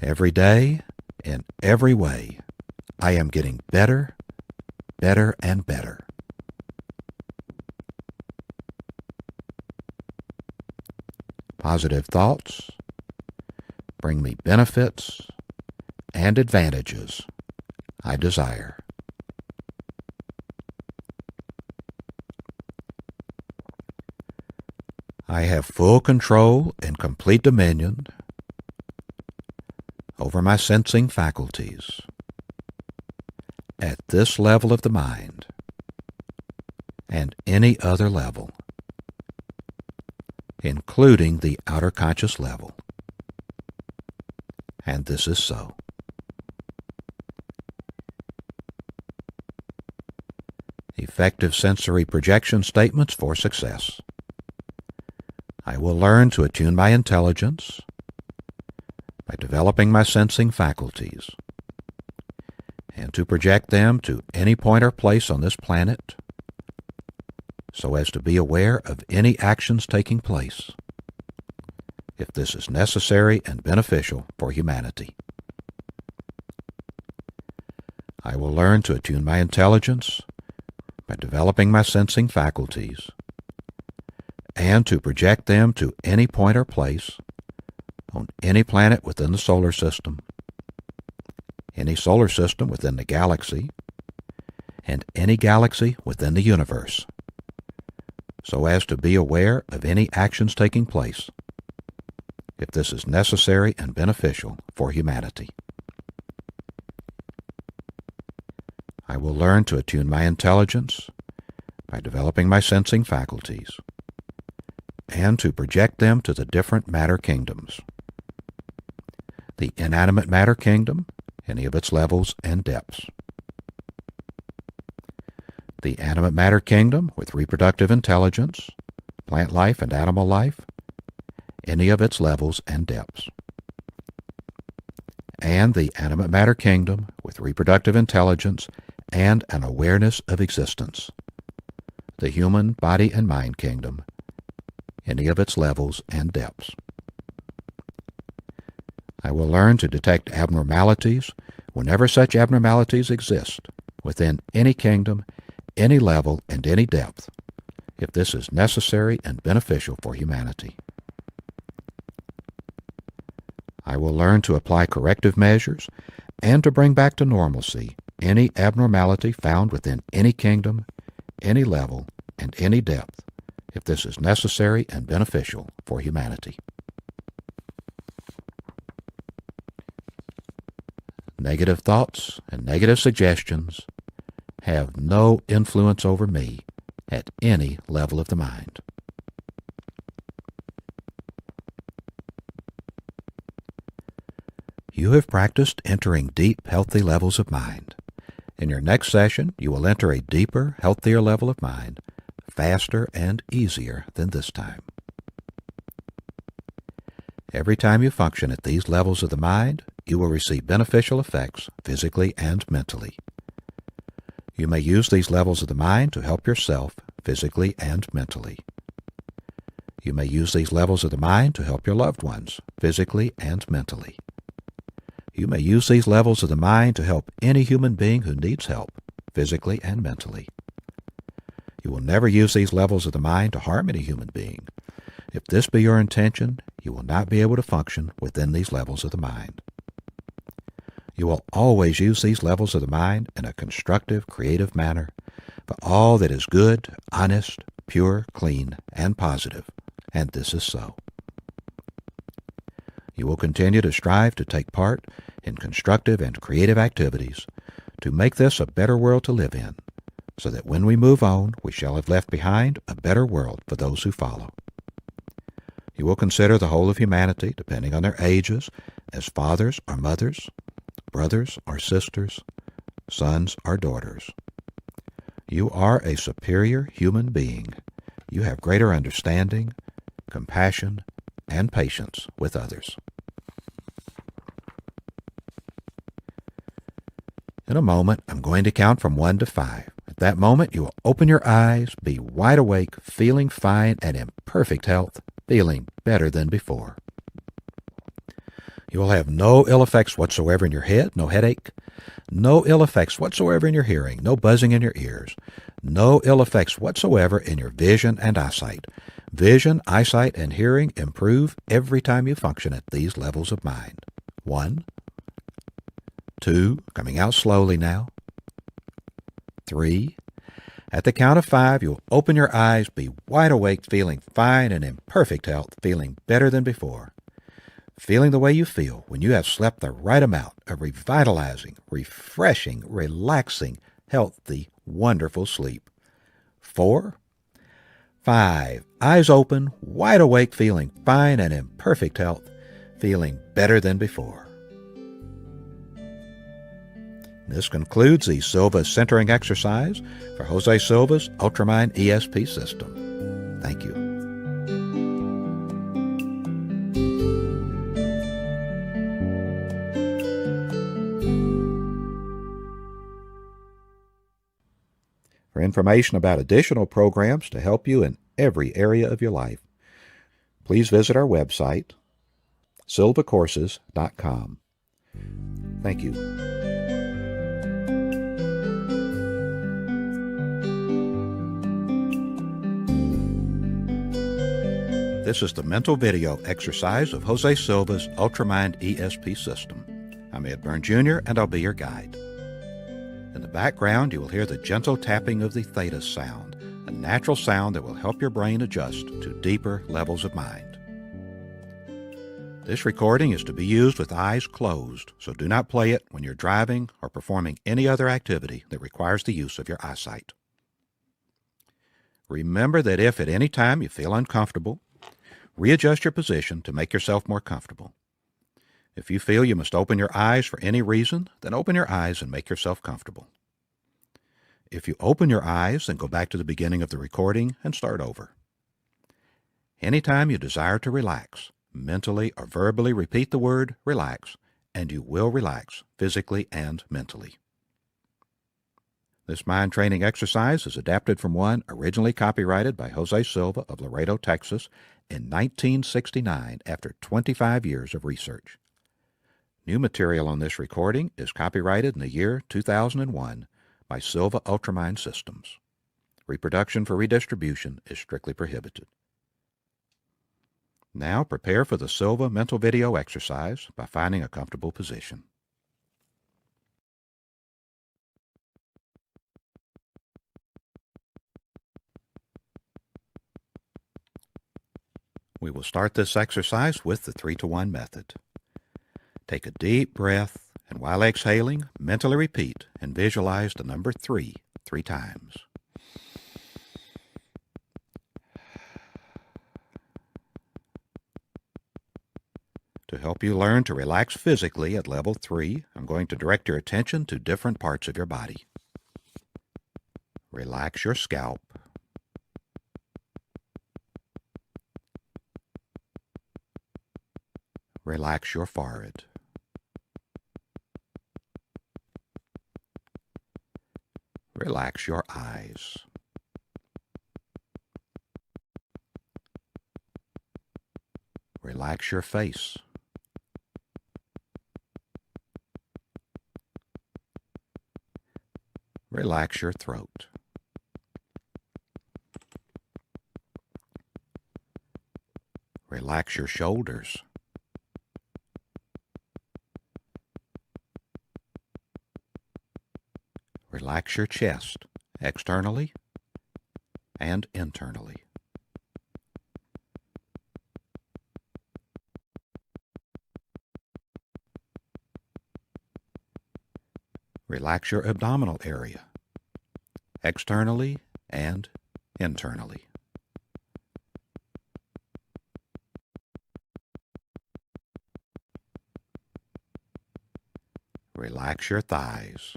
Every day, in every way, I am getting better, better, and better. Positive thoughts bring me benefits and advantages I desire. I have full control and complete dominion over my sensing faculties at this level of the mind and any other level, including the outer conscious level. And this is so. Effective sensory projection statements for success. I will learn to attune my intelligence by developing my sensing faculties and to project them to any point or place on this planet so as to be aware of any actions taking place, if this is necessary and beneficial for humanity. I will learn to attune my intelligence by developing my sensing faculties and to project them to any point or place on any planet within the solar system, any solar system within the galaxy, and any galaxy within the universe, so as to be aware of any actions taking place, if this is necessary and beneficial for humanity. I will learn to attune my intelligence by developing my sensing faculties and to project them to the different matter kingdoms, the inanimate matter kingdom, any of its levels and depths, the animate matter kingdom with reproductive intelligence, plant life and animal life, any of its levels and depths, and the animate matter kingdom with reproductive intelligence and an awareness of existence, the human body and mind kingdom, any of its levels and depths. I will learn to detect abnormalities whenever such abnormalities exist within any kingdom, any level, and any depth, if this is necessary and beneficial for humanity. I will learn to apply corrective measures and to bring back to normalcy any abnormality found within any kingdom, any level, and any depth, if this is necessary and beneficial for humanity. Negative thoughts and negative suggestions have no influence over me at any level of the mind. You have practiced entering deep, healthy levels of mind. In your next session, you will enter a deeper, healthier level of mind, faster and easier than this time. Every time you function at these levels of the mind, you will receive beneficial effects physically and mentally. You may use these levels of the mind to help yourself physically and mentally. You may use these levels of the mind to help your loved ones physically and mentally. You may use these levels of the mind to help any human being who needs help physically and mentally. You will never use these levels of the mind to harm any human being. If this be your intention, you will not be able to function within these levels of the mind. You will always use these levels of the mind in a constructive, creative manner for all that is good, honest, pure, clean, and positive, and this is so. You will continue to strive to take part in constructive and creative activities to make this a better world to live in, so that when we move on, we shall have left behind a better world for those who follow. You will consider the whole of humanity, depending on their ages, as fathers or mothers, brothers or sisters, sons or daughters. You are a superior human being. You have greater understanding, compassion, and patience with others. In a moment, I'm going to count from 1 to 5. At that moment, you will open your eyes, be wide awake, feeling fine and in perfect health, feeling better than before. You will have no ill effects whatsoever in your head, no headache, no ill effects whatsoever in your hearing, no buzzing in your ears, no ill effects whatsoever in your vision and eyesight. Vision, eyesight, and hearing improve every time you function at these levels of mind. 1, 2, coming out slowly now. 3. At the count of 5, you'll open your eyes, be wide awake, feeling fine and in perfect health, feeling better than before. Feeling the way you feel when you have slept the right amount of revitalizing, refreshing, relaxing, healthy, wonderful sleep. 4, 5, eyes open, wide awake, feeling fine and in perfect health, feeling better than before. This concludes the Silva centering exercise for Jose Silva's Ultramind ESP system. Thank you. For information about additional programs to help you in every area of your life, please visit our website, silvacourses.com. Thank you. This is the mental video exercise of Jose Silva's Ultramind ESP system. I'm Ed Byrne Jr., and I'll be your guide. In the background, you will hear the gentle tapping of the theta sound, a natural sound that will help your brain adjust to deeper levels of mind. This recording is to be used with eyes closed, so do not play it when you're driving or performing any other activity that requires the use of your eyesight. Remember that if at any time you feel uncomfortable, readjust your position to make yourself more comfortable. If you feel you must open your eyes for any reason, then open your eyes and make yourself comfortable. If you open your eyes, then go back to the beginning of the recording and start over. Anytime you desire to relax, mentally or verbally repeat the word relax, and you will relax physically and mentally. This mind training exercise is adapted from one originally copyrighted by Jose Silva of Laredo, Texas, in 1969 after 25 years of research. New material on this recording is copyrighted in the year 2001 by Silva Ultramind Systems. Reproduction for redistribution is strictly prohibited. Now prepare for the Silva mental video exercise by finding a comfortable position. We will start this exercise with the 3-to-1 method. Take a deep breath, and while exhaling, mentally repeat and visualize the number 3 times. To help you learn to relax physically at level 3, I'm going to direct your attention to different parts of your body. Relax your scalp. Relax your forehead. Relax your eyes. Relax your face. Relax your throat. Relax your shoulders. Relax your chest, externally and internally. Relax your abdominal area, externally and internally. Relax your thighs.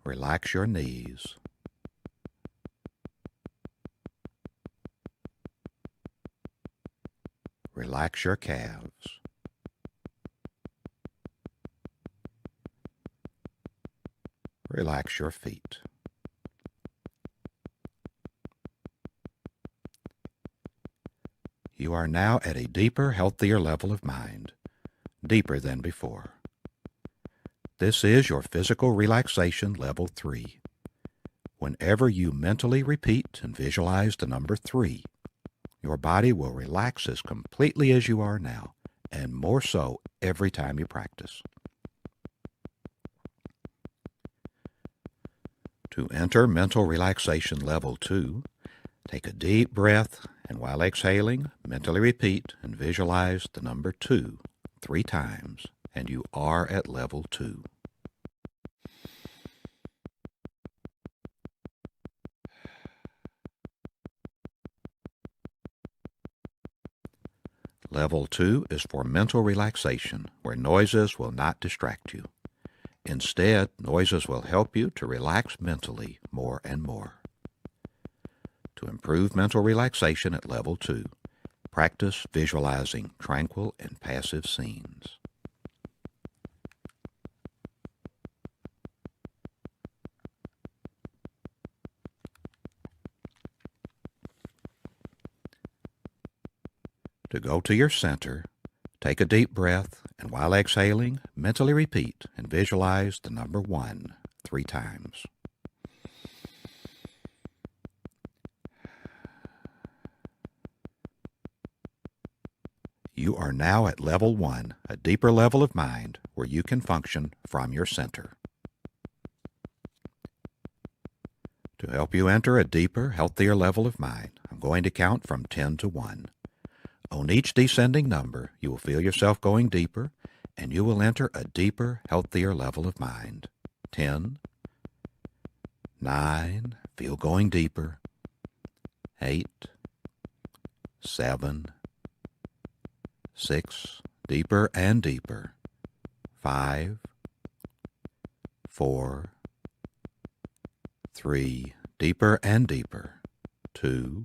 Relax your knees. Relax your calves. Relax your feet. You are now at a deeper, healthier level of mind, deeper than before. This is your physical relaxation level 3. Whenever you mentally repeat and visualize the number 3, your body will relax as completely as you are now, and more so every time you practice. To enter mental relaxation level 2, take a deep breath, and while exhaling, mentally repeat and visualize the number 2 3 times, and you are at level 2. Level 2 is for mental relaxation, where noises will not distract you. Instead, noises will help you to relax mentally more and more. To improve mental relaxation at Level 2, practice visualizing tranquil and passive scenes. To go to your center, take a deep breath, and while exhaling, mentally repeat and visualize the number 1 3 times. You are now at level 1, a deeper level of mind where you can function from your center. To help you enter a deeper, healthier level of mind, I'm going to count from 10 to 1. On each descending number, you will feel yourself going deeper, and you will enter a deeper, healthier level of mind. 10, 9, feel going deeper. 8, 7, 6, deeper and deeper. 5, 4, 3, deeper and deeper. 2,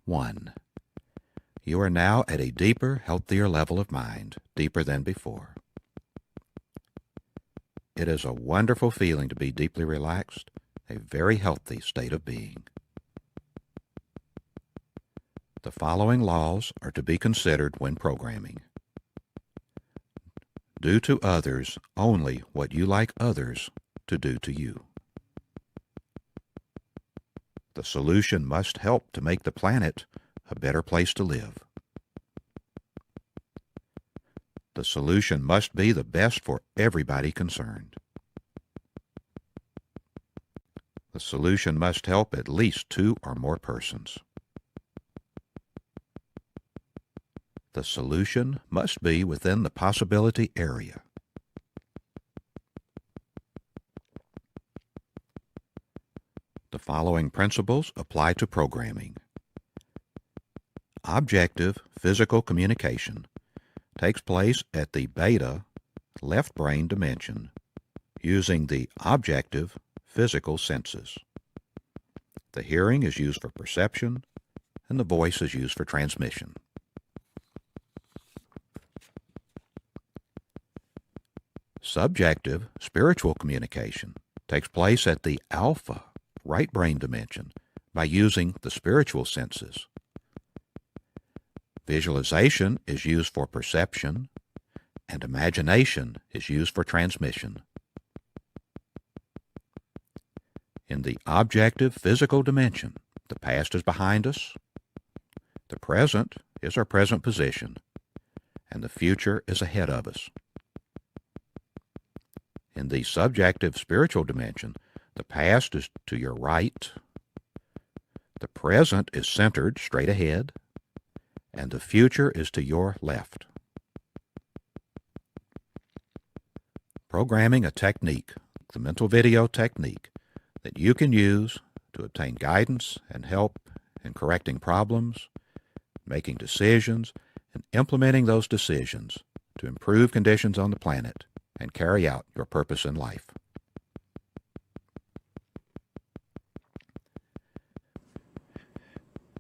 1. You are now at a deeper, healthier level of mind, deeper than before. It is a wonderful feeling to be deeply relaxed, a very healthy state of being. The following laws are to be considered when programming. Do to others only what you like others to do to you. The solution must help to make the planet a better place to live. The solution must be the best for everybody concerned. The solution must help at least 2 or more persons. The solution must be within the possibility area. The following principles apply to programming. Objective physical communication takes place at the beta left brain dimension using the objective physical senses. The hearing is used for perception, and the voice is used for transmission. Subjective spiritual communication takes place at the alpha right brain dimension by using the spiritual senses. Visualization is used for perception, and imagination is used for transmission. In the objective physical dimension, the past is behind us, the present is our present position, and the future is ahead of us. In the subjective spiritual dimension, the past is to your right, the present is centered straight ahead, and the future is to your left. Programming a technique, the mental video technique, that you can use to obtain guidance and help in correcting problems, making decisions, and implementing those decisions to improve conditions on the planet and carry out your purpose in life.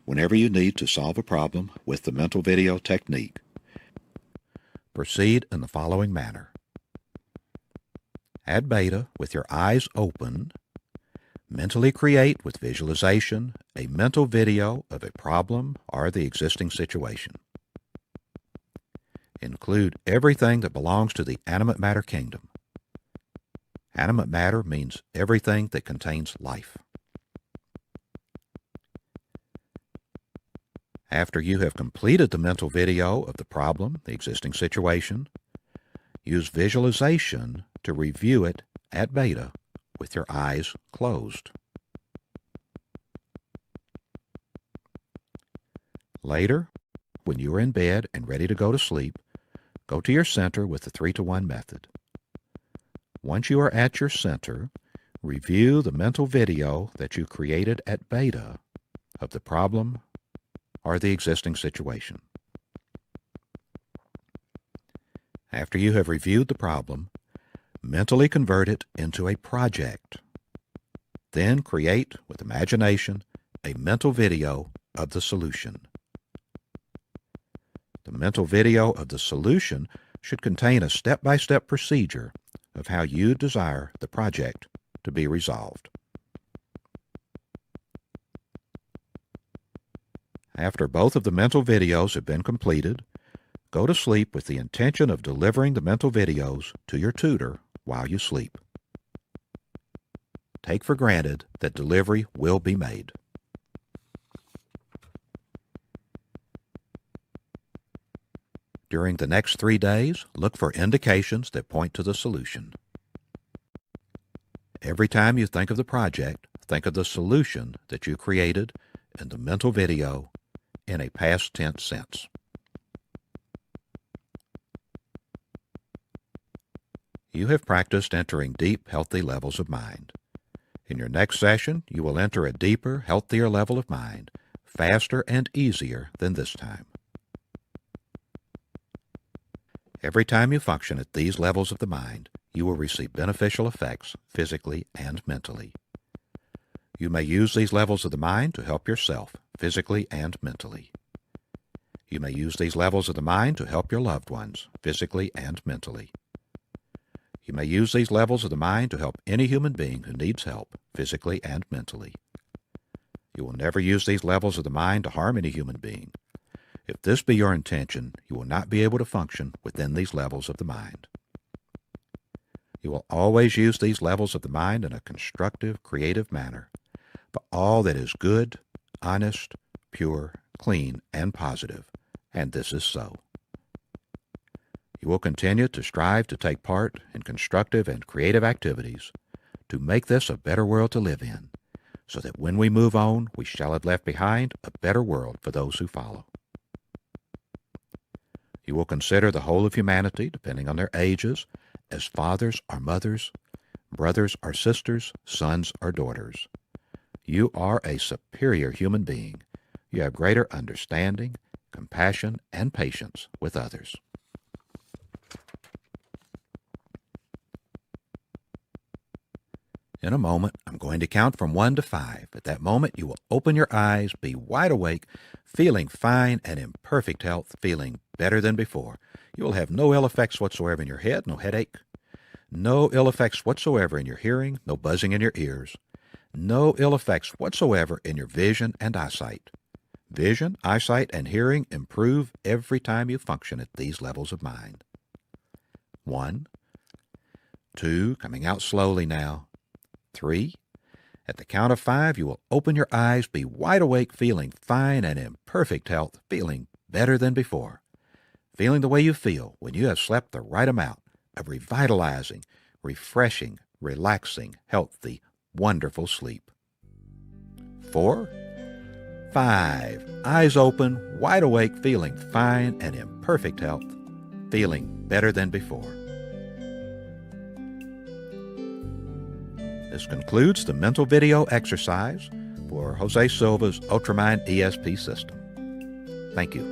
Whenever you need to solve a problem with the mental video technique, proceed in the following manner. At beta, with your eyes open, mentally create with visualization a mental video of a problem or the existing situation. Include everything that belongs to the animate matter kingdom. Animate matter means everything that contains life. After you have completed the mental video of the problem, the existing situation, use visualization to review it at beta with your eyes closed. Later, when you are in bed and ready to go to sleep, Go to your center with the 3-to-1 method. Once you are at your center, review the mental video that you created at beta of the problem or the existing situation. After you have reviewed the problem, mentally convert it into a project. Then create, with imagination, a mental video of the solution. The mental video of the solution should contain a step-by-step procedure of how you desire the project to be resolved. After both of the mental videos have been completed, go to sleep with the intention of delivering the mental videos to your tutor while you sleep. Take for granted that delivery will be made. During the next 3 days, look for indications that point to the solution. Every time you think of the project, think of the solution that you created in the mental video in a past tense sense. You have practiced entering deep, healthy levels of mind. In your next session, you will enter a deeper, healthier level of mind, faster and easier than this time. Every time you function at these levels of the mind, you will receive beneficial effects physically and mentally. You may use these levels of the mind to help yourself physically and mentally. You may use these levels of the mind to help your loved ones physically and mentally. You may use these levels of the mind to help any human being who needs help physically and mentally. You will never use these levels of the mind to harm any human being. If this be your intention, you will not be able to function within these levels of the mind. You will always use these levels of the mind in a constructive, creative manner, but all that is good, honest, pure, clean, and positive, and this is so. You will continue to strive to take part in constructive and creative activities to make this a better world to live in, so that when we move on, we shall have left behind a better world for those who follow. You will consider the whole of humanity, depending on their ages, as fathers or mothers, brothers or sisters, sons or daughters. You are a superior human being. You have greater understanding, compassion, and patience with others. In a moment, I'm going to count from 1 to 5. At that moment, you will open your eyes, be wide awake, feeling fine and in perfect health, feeling better than before. You will have no ill effects whatsoever in your head, no headache, no ill effects whatsoever in your hearing, no buzzing in your ears, no ill effects whatsoever in your vision and eyesight. Vision, eyesight, and hearing improve every time you function at these levels of mind. 1, 2, coming out slowly now. 3. At the count of 5, you will open your eyes, be wide awake, feeling fine and in perfect health, feeling better than before, feeling the way you feel when you have slept the right amount of revitalizing, refreshing, relaxing, healthy, wonderful sleep. 4, 5. Eyes open, wide awake, feeling fine and in perfect health, feeling better than before. This concludes the mental video exercise for Jose Silva's Ultramind ESP system. Thank you.